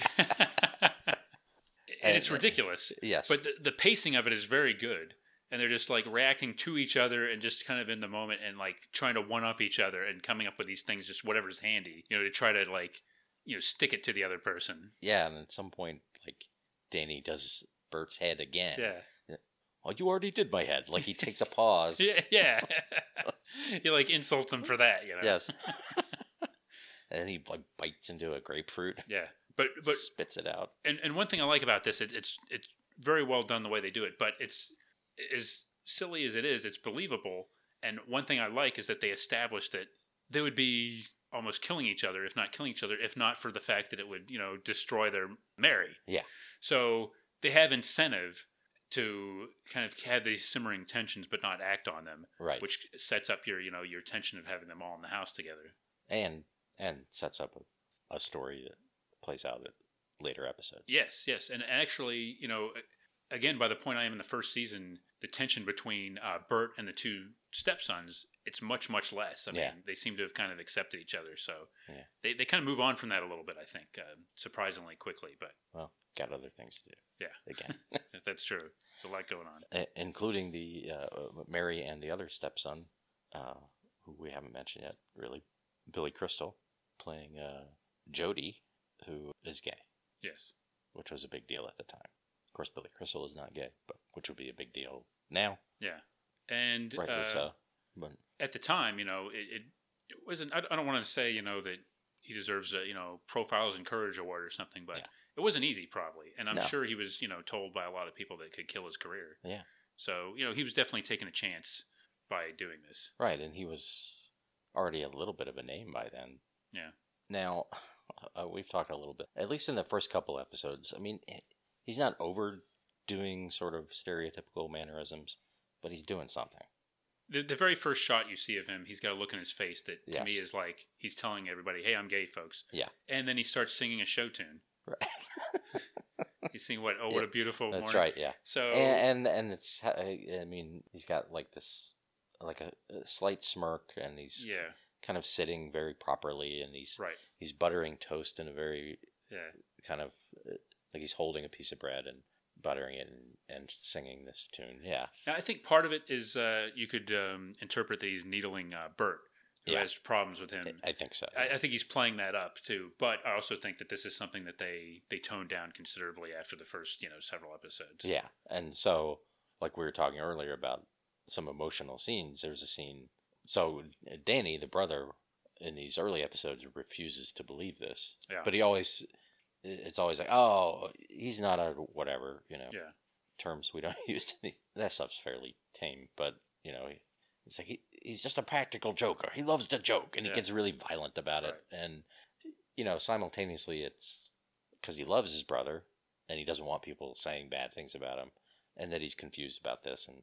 and it's ridiculous. Yes, but the pacing of it is very good, and they're just like reacting to each other and just kind of in the moment and like trying to one up each other and coming up with these things, just whatever's handy, to try to like, stick it to the other person. Yeah, and at some point, like Danny does Bert's head again. Yeah. Oh, you already did my head. Like he takes a pause. Yeah. He like insults him for that, Yes. And then he like bites into a grapefruit. Yeah, but spits it out. And one thing I like about this, it's very well done the way they do it. But it's as silly as it is, it's believable. And one thing I like is that they established that they would be almost killing each other, if not killing each other, if not for the fact that it would destroy their Mary. Yeah. So they have incentive to kind of have these simmering tensions, but not act on them. Right. Which sets up your your tension of having them all in the house together. And sets up a story that plays out at later episodes. Yes. And actually, again, by the point I am in the first season, the tension between Bert and the two stepsons, it's much, much less. I mean, they seem to have kind of accepted each other. So they kind of move on from that a little bit, I think, surprisingly quickly. But well, got other things to do. Yeah. Again. That's true. There's a lot going on. Including the Mary and the other stepson, who we haven't mentioned yet, really, Billy Crystal, playing Jody, who is gay. Yes. Which was a big deal at the time. Of course, Billy Crystal is not gay, but which would be a big deal now. Yeah. And rightly so. But at the time, it wasn't. I don't want to say that he deserves a Profiles in Courage award or something, but it wasn't easy probably, and I'm sure he was told by a lot of people that it could kill his career. Yeah. So he was definitely taking a chance by doing this. Right, and he was already a little bit of a name by then. Yeah. Now, we've talked a little bit, at least in the first couple episodes. I mean, he's not overdoing sort of stereotypical mannerisms, but he's doing something. The very first shot you see of him, he's got a look in his face that to me is like he's telling everybody, "Hey, I'm gay, folks." Yeah. And then he starts singing a show tune. Right. He's singing what? Oh, what a beautiful morning. That's right. Yeah. So and it's, I mean, he's got like this, like a slight smirk, and he's kind of sitting very properly, and he's buttering toast in a very kind of like he's holding a piece of bread and buttering it and singing this tune. Yeah. Now, I think part of it is you could interpret that he's needling Bert, who has problems with him. I think so. I think he's playing that up too, but I also think that this is something that they toned down considerably after the first several episodes. Yeah, and so like we were talking earlier about some emotional scenes. There's a scene. So Danny, the brother, in these early episodes refuses to believe this, but it's always like, oh, he's not a whatever, terms we don't use. That stuff's fairly tame, but it's like he's just a practical joker. He loves to joke, and he gets really violent about it. And simultaneously, it's because he loves his brother, and he doesn't want people saying bad things about him, and that he's confused about this, and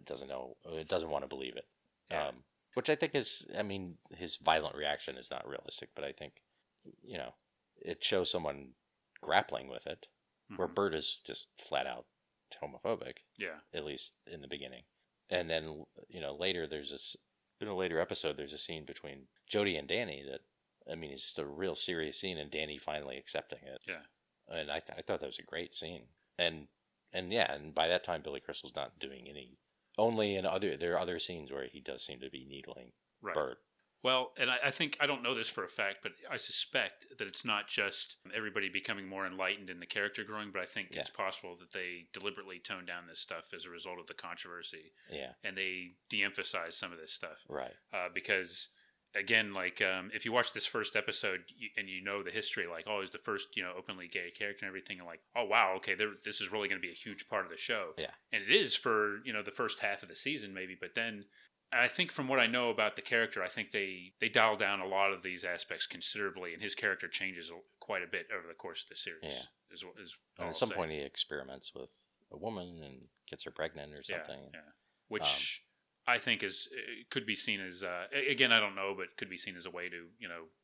doesn't want to believe it. Yeah. Which I think is, I mean, his violent reaction is not realistic, but I think, it shows someone grappling with it, where Bert is just flat out homophobic. Yeah. At least in the beginning. And then, later in a later episode, there's a scene between Jody and Danny that, I mean, it's just a real serious scene, and Danny finally accepting it. Yeah. And I thought that was a great scene. And by that time, Billy Crystal's not doing any, only there are other scenes where he does seem to be needling Bert. Well, and I think, I don't know this for a fact, but I suspect that it's not just everybody becoming more enlightened and the character growing, but I think it's possible that they deliberately tone down this stuff as a result of the controversy. Yeah. And they de-emphasize some of this stuff. Right. Because, again, like, if you watch this first episode and the history, like, oh, he's the first, openly gay character and everything, and like, oh, wow, okay, this is really going to be a huge part of the show. Yeah. And it is for, the first half of the season, maybe, but then I think from what I know about the character, I think they dial down a lot of these aspects considerably, and his character changes quite a bit over the course of the series. Yeah. And at some point he experiments with a woman and gets her pregnant or something. Yeah. Which I think could be seen as, again, I don't know, but could be seen as a way to,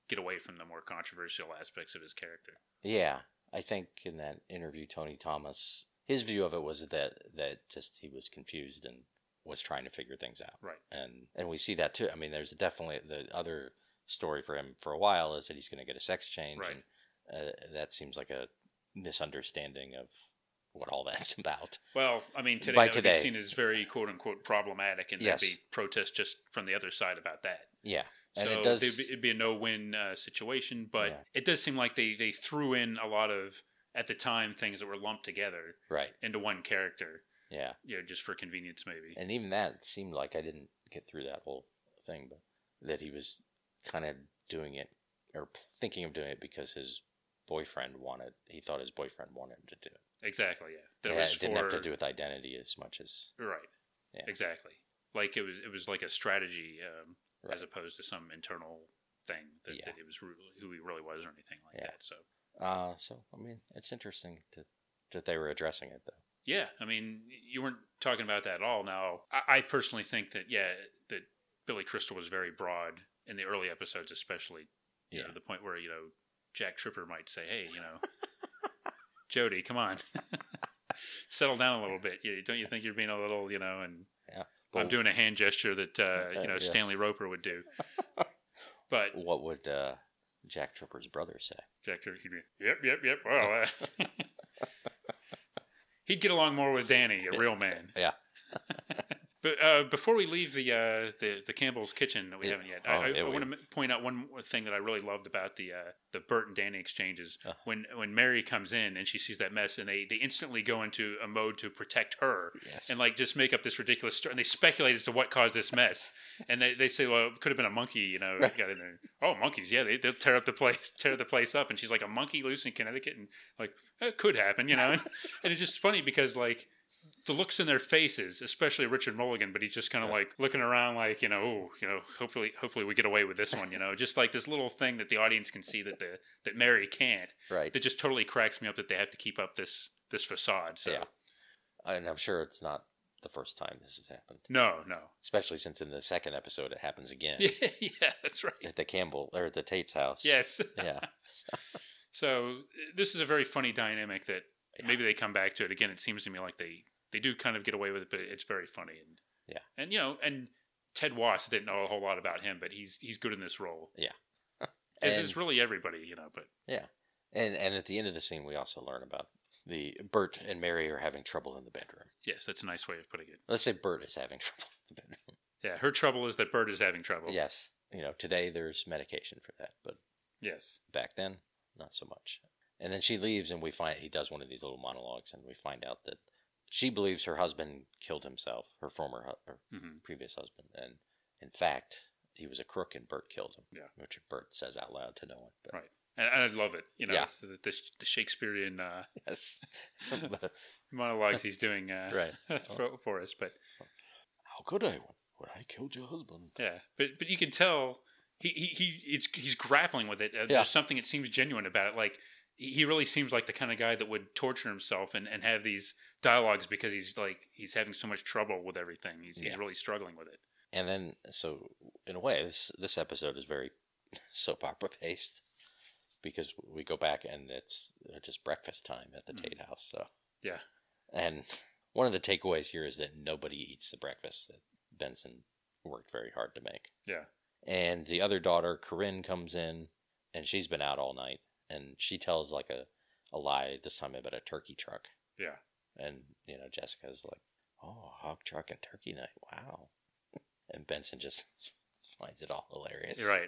get away from the more controversial aspects of his character. Yeah. I think in that interview, Tony Thomas, his view of it was that just he was confused and was trying to figure things out. Right. And we see that too. I mean, there's definitely the other story for him for a while is that he's going to get a sex change. Right. that seems like a misunderstanding of what all that's about. Well, I mean, today that would be seen as very quote-unquote problematic, and there'd be protests just from the other side about that. Yeah. And so it'd be a no-win situation, but it does seem like they threw in a lot of, at the time, things that were lumped together into one character. Yeah. Just for convenience, maybe. And even that seemed like I didn't get through that whole thing, but that he was kind of doing it, or thinking of doing it because he thought his boyfriend wanted him to do it. Exactly, yeah. It didn't have to do with identity as much as... Right. Yeah. Exactly. Like it was like a strategy as opposed to some internal thing that it was who he really was or anything like that. So, I mean, it's interesting that they were addressing it, though. Yeah, I mean, you weren't talking about that at all. Now, I personally think that that Billy Crystal was very broad in the early episodes, especially. You know, to the point where Jack Tripper might say, "Hey, Jody, come on, settle down a little bit. Don't you think you're being a little, and I'm doing a hand gesture that Stanley Roper would do." But what would Jack Tripper's brother say? Jack Tripper, he'd be, yep. Well, he'd get along more with Danny, a real man. Yeah. But before we leave the Campbell's kitchen that we haven't yet, I want to point out one thing that I really loved about the Bert and Danny exchanges. When Mary comes in and she sees that mess, and they instantly go into a mode to protect her and just make up this ridiculous story. And they speculate as to what caused this mess. And they say, well, it could have been a monkey, got in there. Oh, monkeys, yeah, they'll tear the place up. And she's like, a monkey loose in Connecticut, and it could happen, And it's just funny because the looks in their faces, especially Richard Mulligan, but he's just kind of looking around hopefully we get away with this one, just like this little thing that the audience can see that Mary can't. Right. That just totally cracks me up that they have to keep up this facade. So. Yeah. And I'm sure it's not the first time this has happened. No. Especially since in the second episode it happens again. Yeah, that's right. At the Campbell or at the Tate's house. Yes. Yeah. So this is a very funny dynamic that maybe they come back to it again. It seems to me like they do kind of get away with it, but it's very funny. And Ted Wass, didn't know a whole lot about him, but he's good in this role. Yeah. It's really everybody, but. Yeah. And at the end of the scene, we also learn about Bert and Mary are having trouble in the bedroom. Yes, that's a nice way of putting it. Let's say Bert is having trouble in the bedroom. Yeah, her trouble is that Bert is having trouble. Yes. Today there's medication for that, but yes, back then, not so much. And then she leaves, and we find he does one of these little monologues, and we find out that she believes her husband killed himself, her previous husband, and in fact, he was a crook, and Bert killed him. Yeah, which Bert says out loud to no one. But. Right, and I love it. The Shakespearean monologues he's doing for us. But how could I when I killed your husband? Yeah, but you can tell he's grappling with it. There's something that seems genuine about it. He really seems like the kind of guy that would torture himself and have these dialogues because he's having so much trouble with everything. He's really struggling with it. And then, so in a way, this episode is very soap opera based because we go back and it's just breakfast time at the Tate house. So yeah, and one of the takeaways here is that nobody eats the breakfast that Benson worked very hard to make. Yeah, and the other daughter, Corinne, comes in and she's been out all night. And she tells a lie, this time about a turkey truck. Yeah. And, Jessica's like, oh, hog truck and turkey night. Wow. And Benson just finds it all hilarious. Right.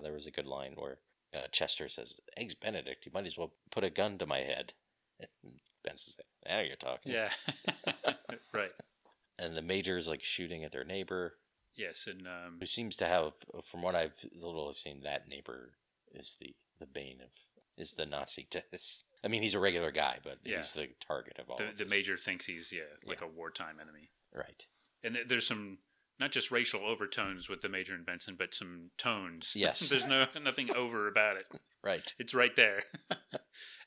There was a good line where Chester says, Eggs Benedict, you might as well put a gun to my head. And Benson says, now you're talking. Yeah. Right. And the major's shooting at their neighbor. Yes. And who seems to have, from what I've seen, that neighbor is the bane is the Nazi to this. I mean, he's a regular guy, but he's the target of all of the major thinks he's a wartime enemy. Right. And there's some not just racial overtones with the Major and Benson, but some tones. Yes. There's nothing over about it. Right. It's right there.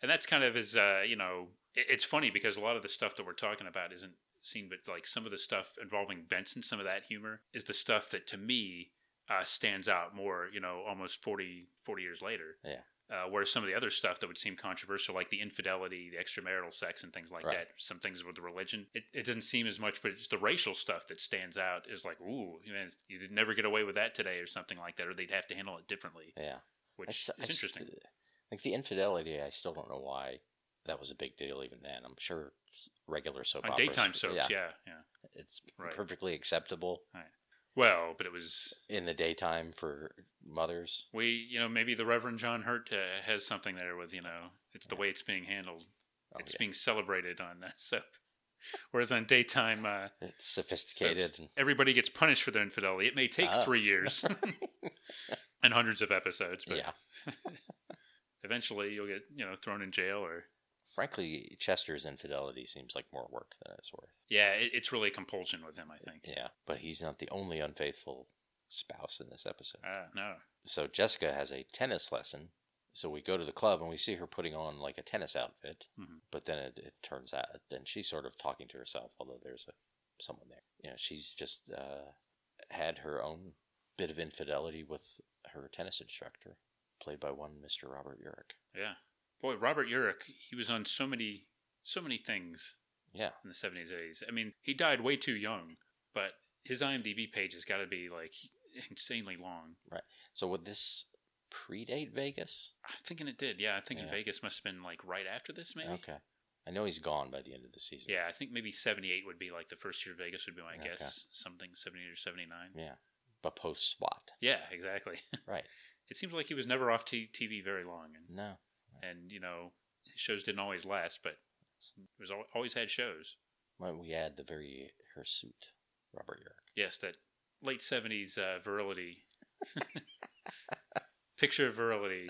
And that's kind of his it's funny because a lot of the stuff that we're talking about isn't seen, but some of the stuff involving Benson, some of that humor is the stuff that to me stands out more, almost 40 years later. Yeah. Whereas some of the other stuff that would seem controversial, like the infidelity, the extramarital sex, and things like that, some things with the religion, it doesn't seem as much, but it's the racial stuff that stands out is ooh, man, you'd never get away with that today or something like that, or they'd have to handle it differently. Yeah. Which is interesting. Like the infidelity, I still don't know why that was a big deal even then. I'm sure regular soap operas. Daytime soaps, yeah. It's perfectly acceptable. Right. Well, but it was in the daytime for mothers. Maybe the Reverend John Hurt has something there with, it's the way it's being handled. It's being celebrated on that soap. Whereas on daytime, it's sophisticated. Everybody gets punished for their infidelity. It may take 3 years and hundreds of episodes, but eventually you'll get thrown in jail or. Frankly, Chester's infidelity seems like more work than it's worth. Yeah, it's really compulsion with him, I think. Yeah, but he's not the only unfaithful spouse in this episode. No. So Jessica has a tennis lesson. So we go to the club and we see her putting on like a tennis outfit. Mm-hmm. But then it turns out, then she's sort of talking to herself, although there's someone there. She's just had her own bit of infidelity with her tennis instructor, played by one Mr. Robert Urich. Yeah. Boy, Robert Urich, he was on so many things in the 70s, 80s. I mean, he died way too young, but his IMDb page has got to be, like, insanely long. Right. So would this predate Vegas? I'm thinking it did, yeah. I think Vegas must have been, like, right after this, maybe. Okay. I know he's gone by the end of the season. Yeah, I think maybe 78 would be, like, the first year of Vegas would be my guess. Something 78 or 79. Yeah. But post-SWAT. Yeah, exactly. Right. It seems like he was never off TV very long. No. And, his shows didn't always last, but he was always had shows. Why don't we add the very hirsute Robert Urich? Yes, that late 70s virility. Picture of virility.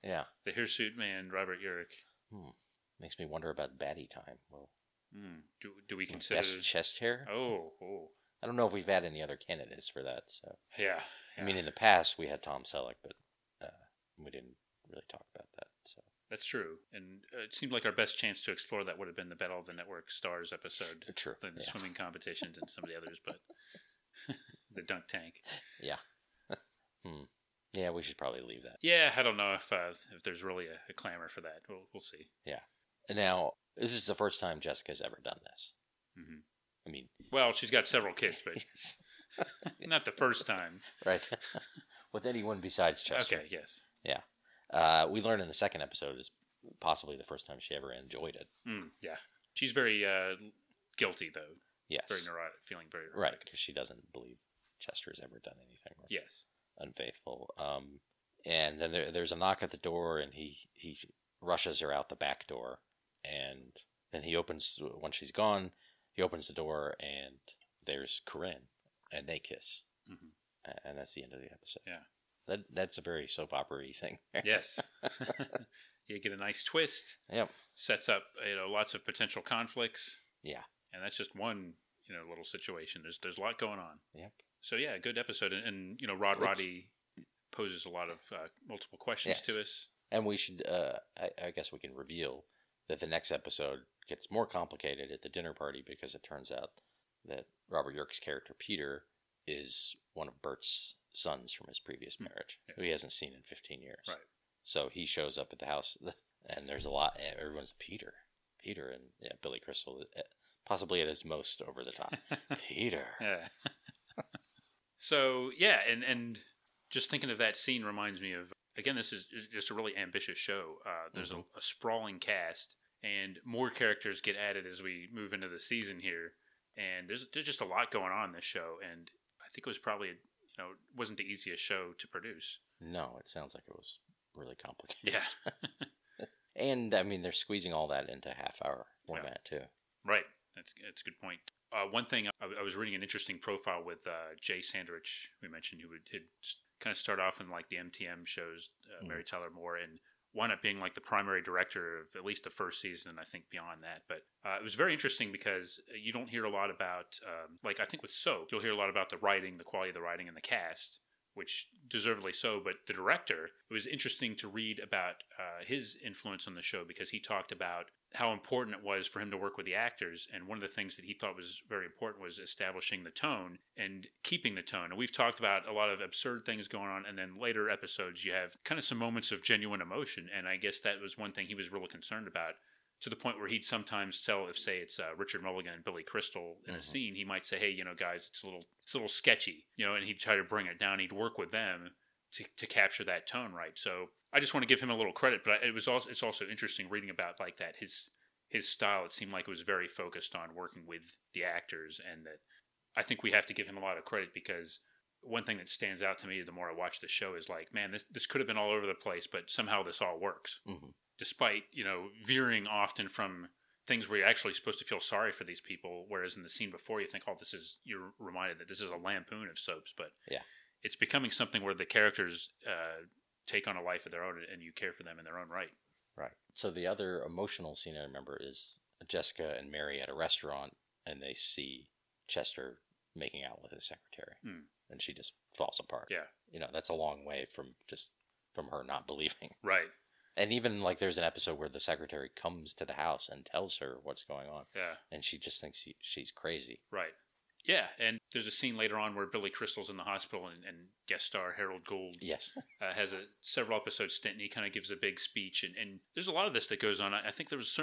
Yeah. The hirsute man, Robert Urich. Makes me wonder about baddie time. Well, do we consider... Best chest hair? Oh. I don't know if we've had any other candidates for that. So Yeah. I mean, in the past, we had Tom Selleck, but we didn't really talk about that. So that's true, and it seemed like our best chance to explore that would have been the Battle of the Network Stars episode. True. The swimming competitions and some of the others, but the dunk tank. Yeah. Yeah, we should probably leave that. Yeah, I don't know if there's really a clamor for that. We'll see. Yeah. And now, this is the first time Jessica's ever done this. Mm-hmm. I mean... Well, she's got several kids, but not the first time. Right. With anyone besides Chester. Okay, yes. Yeah. We learned in the second episode is possibly the first time she ever enjoyed it. Yeah. She's very guilty, though. Yes. Very neurotic, feeling very neurotic. Right, because she doesn't believe Chester has ever done anything. Yes. Unfaithful. And then there's a knock at the door, and he rushes her out the back door. And then he opens, once she's gone, he opens the door, and there's Corinne, and they kiss. Mm-hmm. And that's the end of the episode. Yeah. That's a very soap opera-y thing. Yes. You get a nice twist. Yep. Sets up lots of potential conflicts. Yeah. And that's just one little situation. There's a lot going on. Yep. So yeah, good episode. And Roddy poses a lot of multiple questions to us. And we should, I guess we can reveal that the next episode gets more complicated at the dinner party because it turns out that Robert Urich's character Peter is one of Bert's sons from his previous marriage, who he hasn't seen in 15 years. Right. So he shows up at the house, and there's a lot. Everyone's Peter, and Billy Crystal, possibly at his most over the top. Peter. Yeah. So yeah, and just thinking of that scene reminds me of, again, this is just a really ambitious show. There's a sprawling cast, and more characters get added as we move into the season here. And there's just a lot going on in this show, and I think it was probably it wasn't the easiest show to produce. No, it sounds like it was really complicated. Yeah. And I mean, they're squeezing all that into half-hour format too. Right. That's a good point. One thing, I was reading an interesting profile with Jay Sandrich, we mentioned, who had kind of start off in like the MTM shows, Mary Tyler Moore, and wound up being like the primary director of at least the first season, and I think beyond that. But it was very interesting because you don't hear a lot about, like I think with soap, you'll hear a lot about the writing, the quality of the writing, and the cast, which deservedly so. But the director, it was interesting to read about his influence on the show because he talked about how important it was for him to work with the actors. And one of the things that he thought was very important was establishing the tone and keeping the tone. And we've talked about a lot of absurd things going on. And then later episodes, you have kind of some moments of genuine emotion. And I guess that was one thing he was really concerned about, to the point where he'd sometimes tell, if say it's Richard Mulligan and Billy Crystal in a scene, he might say, hey, guys, it's a little sketchy, and he'd try to bring it down. He'd work with them to capture that tone right. So I just want to give him a little credit, but it's also interesting reading about like that his style. It seemed like it was very focused on working with the actors, and that I think we have to give him a lot of credit, because one thing that stands out to me the more I watch the show is like, man, this could have been all over the place, but somehow this all works, despite veering often from things where you're actually supposed to feel sorry for these people, whereas in the scene before you think, oh, you're reminded that this is a lampoon of soaps, but it's becoming something where the characters take on a life of their own, and you care for them in their own right. Right. So the other emotional scene I remember is Jessica and Mary at a restaurant, and they see Chester making out with his secretary, and she just falls apart. Yeah. That's a long way from her not believing. Right. And even like there's an episode where the secretary comes to the house and tells her what's going on. Yeah. And she just thinks she's crazy. Right. Yeah, and there's a scene later on where Billy Crystal's in the hospital, and guest star Harold Gould has a several episode stint, and he kind of gives a big speech, and there's a lot of this that goes on. I think there was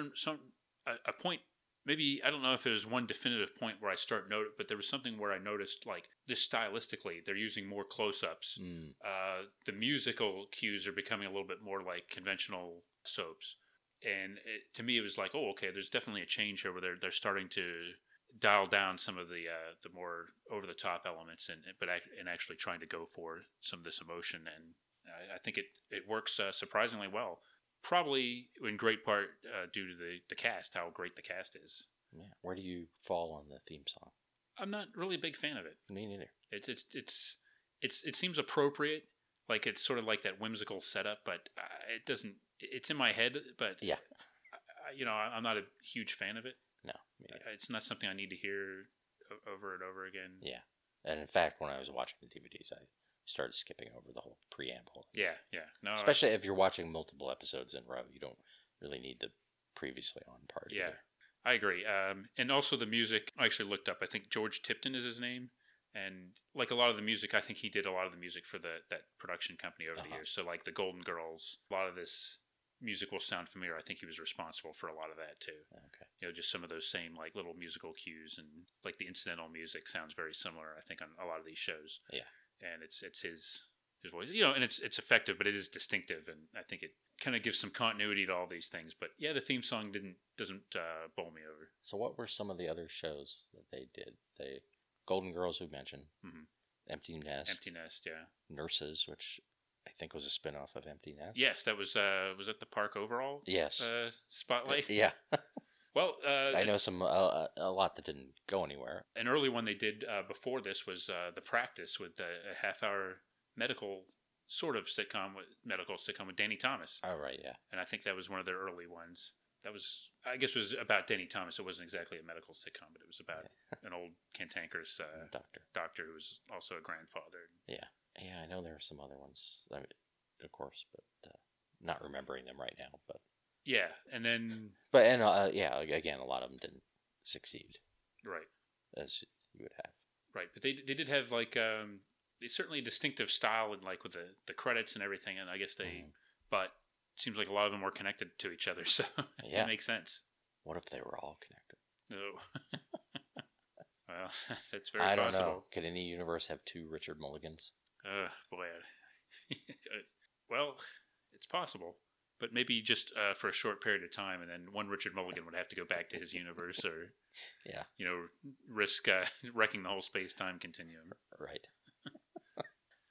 a point, maybe, I don't know if it was one definitive point where I start noting, but there was something where I noticed like this stylistically, they're using more close-ups. The musical cues are becoming a little bit more like conventional soaps, and to me it was like, oh, okay, there's definitely a change here where they're starting to dial down some of the more over the top elements, and actually trying to go for some of this emotion, and I think it works surprisingly well. Probably in great part due to the cast, how great the cast is. Yeah. Where do you fall on the theme song? I'm not really a big fan of it. Me neither. It seems appropriate, like it's sort of like that whimsical setup, but it doesn't. It's in my head, but yeah, I'm not a huge fan of it. No, it's not something I need to hear over and over again. Yeah, and in fact, when I was watching the DVDs, I started skipping over the whole preamble. Yeah. No, especially if you're watching multiple episodes in a row, you don't really need the previously on part. Yeah, I agree. And also the music, I actually looked up. I think George Tipton is his name. And like a lot of the music, I think he did a lot of the music for that production company over the years. So like the Golden Girls, a lot of this music will sound familiar. I think he was responsible for a lot of that too. Okay. Just some of those same like little musical cues, and like the incidental music sounds very similar, I think, on a lot of these shows. Yeah. And it's his voice, and it's effective, but it is distinctive, and I think it kind of gives some continuity to all these things. But yeah, the theme song doesn't bowl me over. So what were some of the other shows that they did? Golden Girls, we mentioned. Empty Nest, yeah. Nurses, which I think was a spinoff of Empty Nest. Yes, that was at the Park Overall. Yes, Spotlight. Yeah. Well, I know a lot that didn't go anywhere. An early one they did before this was The Practice, with a half-hour medical sitcom with Danny Thomas. Oh, right, yeah. And I think that was one of their early ones. That was, I guess, was about Danny Thomas. It wasn't exactly a medical sitcom, but it was about an old cantankerous doctor who was also a grandfather. Yeah, I know there are some other ones, of course, but not remembering them right now. But yeah, and then again, a lot of them didn't succeed, right? As you would have, right? But they did have like certainly a distinctive style, and like with the credits and everything, and I guess but. Seems like a lot of them were connected to each other, so it makes sense. What if they were all connected? No. Well, that's very possible. I don't know. Could any universe have two Richard Mulligans? Boy. Well, it's possible. But maybe just for a short period of time, and then one Richard Mulligan would have to go back to his universe, or risk wrecking the whole space-time continuum. Right.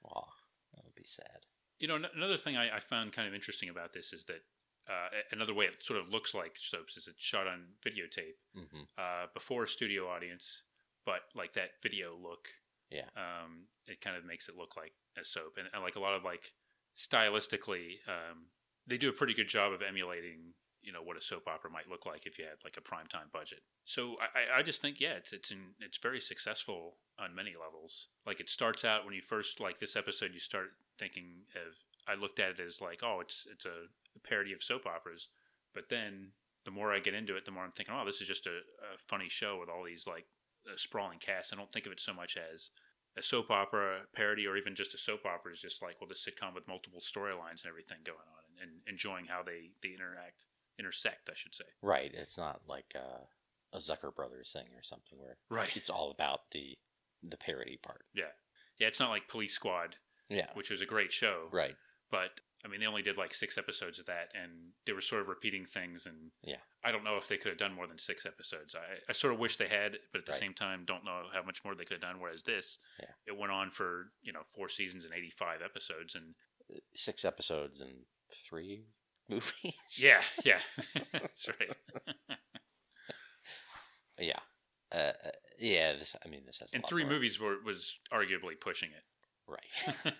Wow, that would be sad. Another thing I found kind of interesting about this is that another way it sort of looks like soaps is it's shot on videotape before a studio audience, but like that video look, it kind of makes it look like a soap, and like a lot of like stylistically, they do a pretty good job of emulating what a soap opera might look like if you had like a primetime budget. So I just think it's very successful on many levels. Like it starts out when you first like this episode, you start thinking of, I looked at it as like, oh, it's a parody of soap operas. But then the more I get into it, the more I'm thinking, oh, this is just a funny show with all these like sprawling casts. I don't think of it so much as a soap opera parody, or even just a soap opera is just like, well, this sitcom with multiple storylines and everything going on, and enjoying how they intersect, I should say. Right. It's not like a Zucker Brothers thing or something where it's all about the parody part. Yeah. It's not like Police Squad. which was a great show. Right. But I mean, they only did like 6 episodes of that, and they were sort of repeating things. And I don't know if they could have done more than 6 episodes. I sort of wish they had, but at the same time, don't know how much more they could have done. Whereas this, it went on for 4 seasons and 85 episodes, and 6 episodes and 3 movies. Yeah, that's right. This has. And 3 movies was arguably pushing it. Right.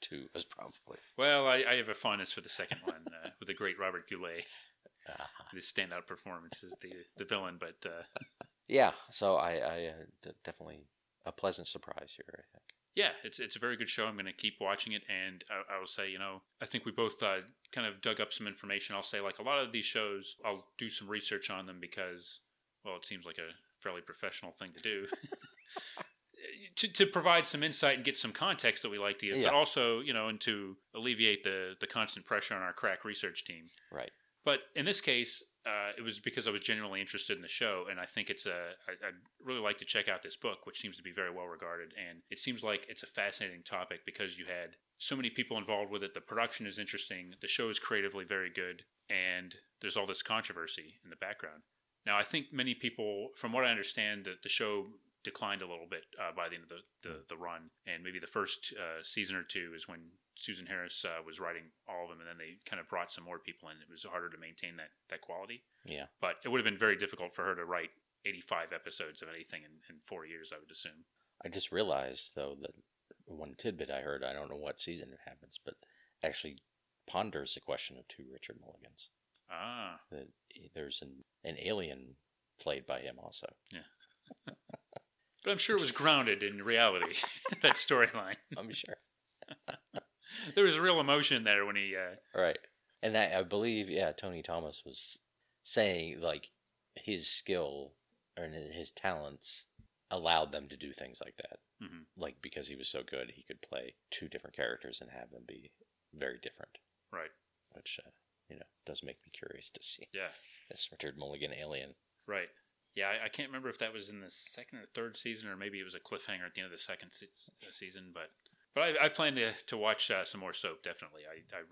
2 was probably. Well, I have a fondness for the second one with the great Robert Goulet. His standout performance as the villain, but so I definitely a pleasant surprise here, I think. Yeah, it's a very good show. I'm going to keep watching it, and I will say, I think we both kind of dug up some information. I'll say, like, a lot of these shows, I'll do some research on them because, well, it seems like a fairly professional thing to do. To provide some insight and get some context that we like to use, but also, and to alleviate the constant pressure on our crack research team. Right. But in this case, it was because I was genuinely interested in the show, and I think I'd really like to check out this book, which seems to be very well regarded, and it seems like it's a fascinating topic because you had so many people involved with it. The production is interesting, the show is creatively very good, and there's all this controversy in the background. Now, I think many people, from what I understand, that the show declined a little bit by the end of the run, and maybe the first season or 2 is when Susan Harris was writing all of them, and then they kind of brought some more people in. It was harder to maintain that quality. Yeah. But it would have been very difficult for her to write 85 episodes of anything in 4 years, I would assume. I just realized, though, that one tidbit I heard, I don't know what season it happens, but actually ponders the question of 2 Richard Mulligans. That there's an alien played by him also. Yeah. But I'm sure it was grounded in reality, that storyline. I'm sure. There was real emotion there when he... Right. And I believe, Tony Thomas was saying, like, his skill and his talents allowed them to do things like that. Mm-hmm. Like, because he was so good, he could play 2 different characters and have them be very different. Right. Which, does make me curious to see. Yeah. This Richard Mulligan alien. Right. Yeah, I can't remember if that was in the 2nd or 3rd season, or maybe it was a cliffhanger at the end of the 2nd season. But I plan to watch some more soap, definitely. I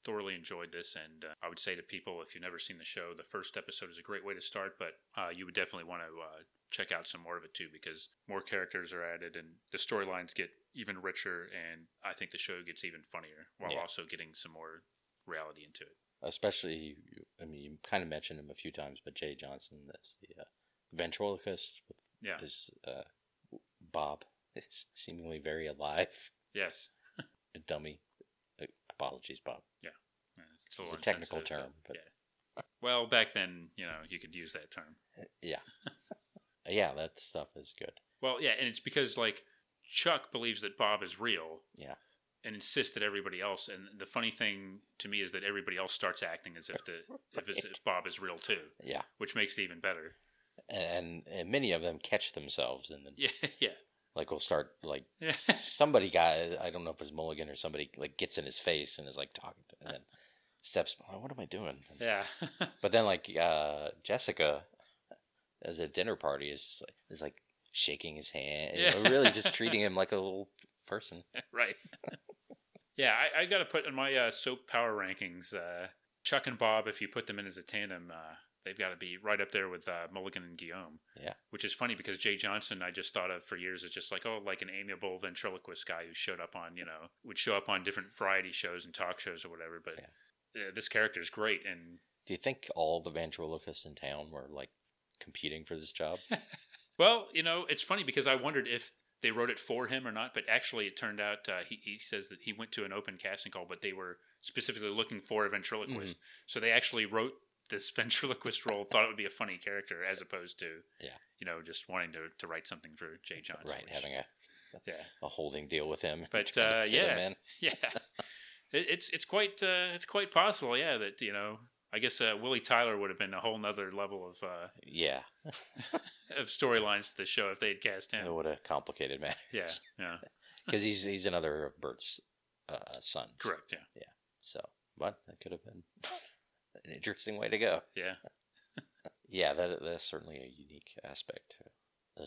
thoroughly enjoyed this, and I would say to people, if you've never seen the show, the first episode is a great way to start, but you would definitely want to check out some more of it, too, because more characters are added, and the storylines get even richer, and I think the show gets even funnier, while also getting some more reality into it. Especially, you kind of mentioned him a few times, but Jay Johnson, that's the ventriloquist with his Bob is seemingly very alive. Yes. A dummy. Apologies, Bob. Yeah. It's a technical term. But well, back then, you could use that term. Yeah. Yeah, that stuff is good. Well, yeah, and it's because, like, Chuck believes that Bob is real. Yeah. And insists that everybody else, and the funny thing to me is that everybody else starts acting as if if Bob is real too. Yeah. Which makes it even better. And many of them catch themselves and then like we'll start like somebody I don't know if it's Mulligan or somebody like gets in his face and is like talking to him and then steps, what am I doing? Yeah. But then like Jessica as a dinner party is like shaking his hand, really just treating him like a little person. Right. Yeah, I got to put in my soap power rankings, Chuck and Bob, if you put them in as a tandem, they've got to be right up there with Mulligan and Guillaume. Yeah. Which is funny because Jay Johnson, I just thought of for years as just like an amiable ventriloquist guy who showed up on, would show up on different variety shows and talk shows or whatever. But this character is great. And do you think all the ventriloquists in town were like competing for this job? Well, it's funny because I wondered if they wrote it for him or not, but actually it turned out he says that he went to an open casting call, but they were specifically looking for a ventriloquist. Mm-hmm. So they actually wrote this ventriloquist role, thought it would be a funny character as opposed to, just wanting to write something for Jay Johnson. Right, having a holding deal with him. But it's quite possible, that I guess Willie Tyler would have been a whole nother level of of storylines to the show if they had cast him. It would have complicated matters. Yeah. Because he's another of Bert's sons. Correct. Yeah. So, but that could have been an interesting way to go. Yeah. Yeah, that's certainly a unique aspect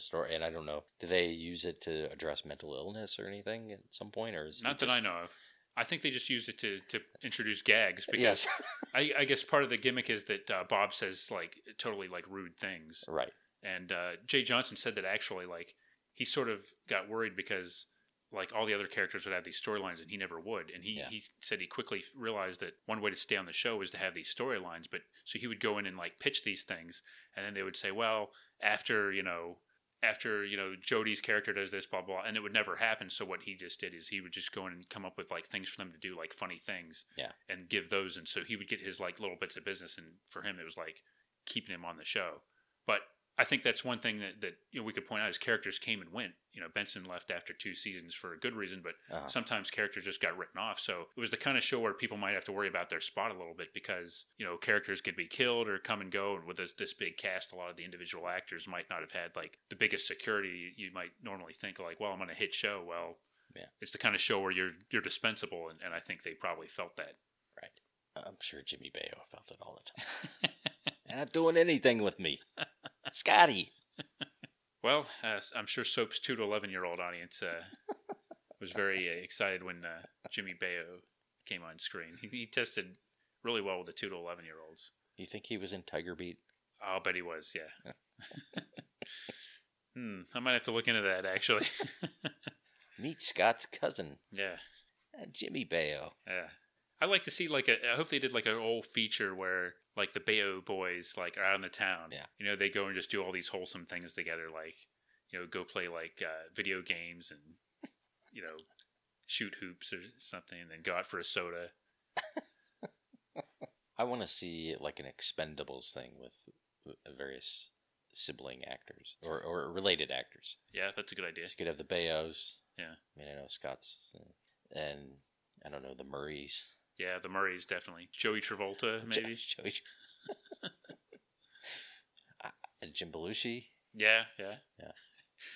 story. And I don't know, do they use it to address mental illness or anything at some point, or is not that I know of? I think they just used it to introduce gags because yes. I guess part of the gimmick is that Bob says like totally like rude things, right? And Jay Johnson said that actually like he sort of got worried because like all the other characters would have these storylines and he never would, and he said he quickly realized that one way to stay on the show was to have these storylines, but so he would go in and like pitch these things, and then they would say, well, after Jodie's character does this, blah, blah, and it would never happen. So what he just did is he would just go in and come up with like things for them to do, like funny things, and give those. And so he would get his like little bits of business, and for him it was like keeping him on the show. But I think that's one thing that we could point out is characters came and went. Benson left after 2 seasons for a good reason, but sometimes characters just got written off. So it was the kind of show where people might have to worry about their spot a little bit because, characters could be killed or come and go. And with this big cast, a lot of the individual actors might not have had like the biggest security. You might normally think like, well, I'm on a hit show. Well, it's the kind of show where you're dispensable. And I think they probably felt that. Right. I'm sure Jimmy Baio felt it all the time. Not doing anything with me. Scotty. Well, I'm sure Soap's 2 to 11-year-old audience was very excited when Jimmy Baio came on screen. He tested really well with the 2 to 11-year-olds. You think he was in Tiger Beat? I'll bet he was, yeah. I might have to look into that, actually. Meet Scott's cousin. Yeah. Jimmy Baio. Yeah. I'd like to see I hope they did like an old feature where like the Baio boys like are out in the town. Yeah. They go and just do all these wholesome things together, like, go play like video games and, shoot hoops or something and then go out for a soda. I want to see like an Expendables thing with various sibling actors or related actors. Yeah, that's a good idea. So you could have the Baios. Yeah. I mean, I know Scott's and I don't know, the Murrays. Yeah, the Murrays, definitely. Joey Travolta, maybe. Jim Belushi. Yeah.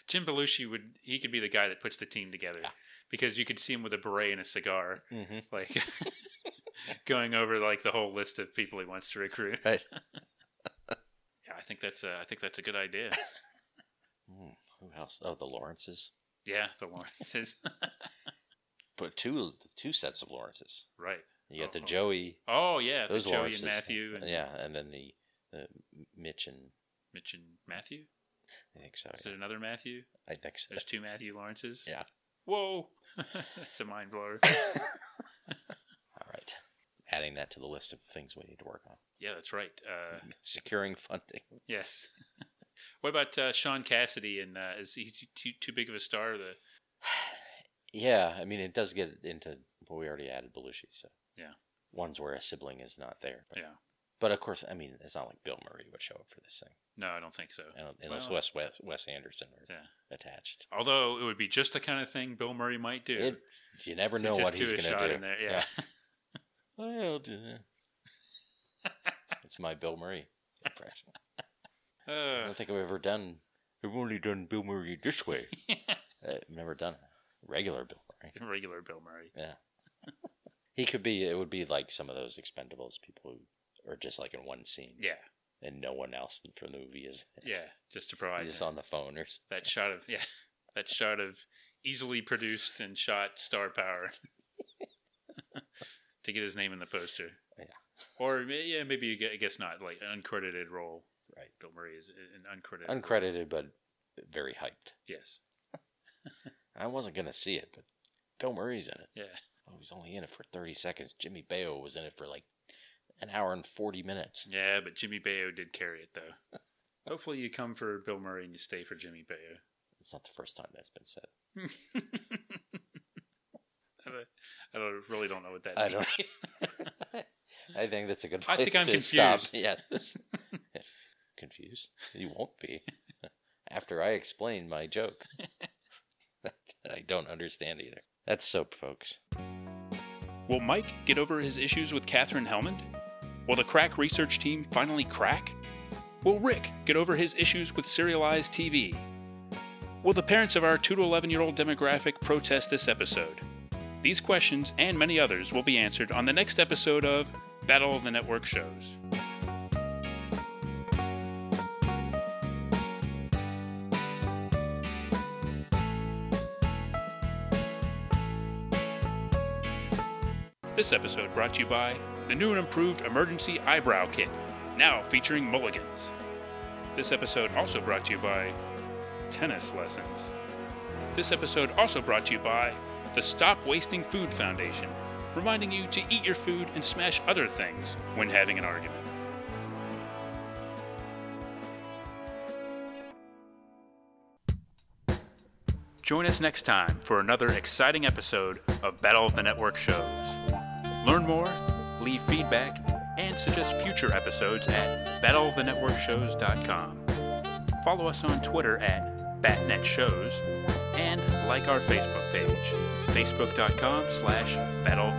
Jim Belushi he could be the guy that puts the team together because you could see him with a beret and a cigar, like going over like the whole list of people he wants to recruit. Right. Yeah, I think that's a good idea. Who else? Oh, the Lawrences. Yeah, the Lawrences. But two sets of Lawrences. Right. You got the Joey. Oh yeah, those the Joey Lawrences. And Matthew. And then the Mitch and Matthew. I think so. Is it another Matthew? I think so. There's 2 Matthew Lawrences. Yeah. Whoa, that's a mind blower. All right, adding that to the list of things we need to work on. Yeah, that's right. Securing funding. Yes. What about Sean Cassidy? And is he too big of a star? Yeah, I mean, it does get into, we already added Belushi, so. Yeah. Ones where a sibling is not there. But, yeah. But of course, I mean, it's not like Bill Murray would show up for this thing. No, I don't think so. Unless Wes Anderson were attached. Although it would be just the kind of thing Bill Murray might do. You never know what he's going to do. In there. Yeah. I'll do that. It's my Bill Murray impression. I don't think I've only done Bill Murray this way. I've never done regular Bill Murray. Regular Bill Murray. Yeah. It would be like some of those Expendables people who are just like in one scene. Yeah. And no one else from the movie is in it. Yeah, just to provide. He's just on the phone or something. That shot of easily produced and shot star power to get his name in the poster. Yeah. Or, maybe I guess not, like an uncredited role. Right. Bill Murray is an uncredited role. But very hyped. Yes. I wasn't going to see it, but Bill Murray's in it. Yeah. Oh, he was only in it for 30 seconds. Jimmy Baio was in it for like an hour and 40 minutes. Yeah, but Jimmy Baio did carry it, though. Hopefully you come for Bill Murray and you stay for Jimmy Baio. It's not the first time that's been said. I really don't know what that means. I don't. I think that's a good place I think I'm to confused. Stop. Yeah. Confused? You won't be. After I explain my joke. I don't understand either. That's Soap, folks. Will Mike get over his issues with Katherine Helmond? Will the crack research team finally crack? Will Rick get over his issues with serialized TV? Will the parents of our 2 to 11-year-old demographic protest this episode? These questions and many others will be answered on the next episode of Battle of the Network Shows. This episode brought to you by the new and improved Emergency Eyebrow Kit, now featuring mulligans. This episode also brought to you by tennis lessons. This episode also brought to you by the Stop Wasting Food Foundation, reminding you to eat your food and smash other things when having an argument. Join us next time for another exciting episode of Battle of the Network Shows. Learn more, leave feedback, and suggest future episodes at battleofthenetworkshows.com. Follow us on Twitter at BatNetShows, and like our Facebook page, facebook.com/Battle of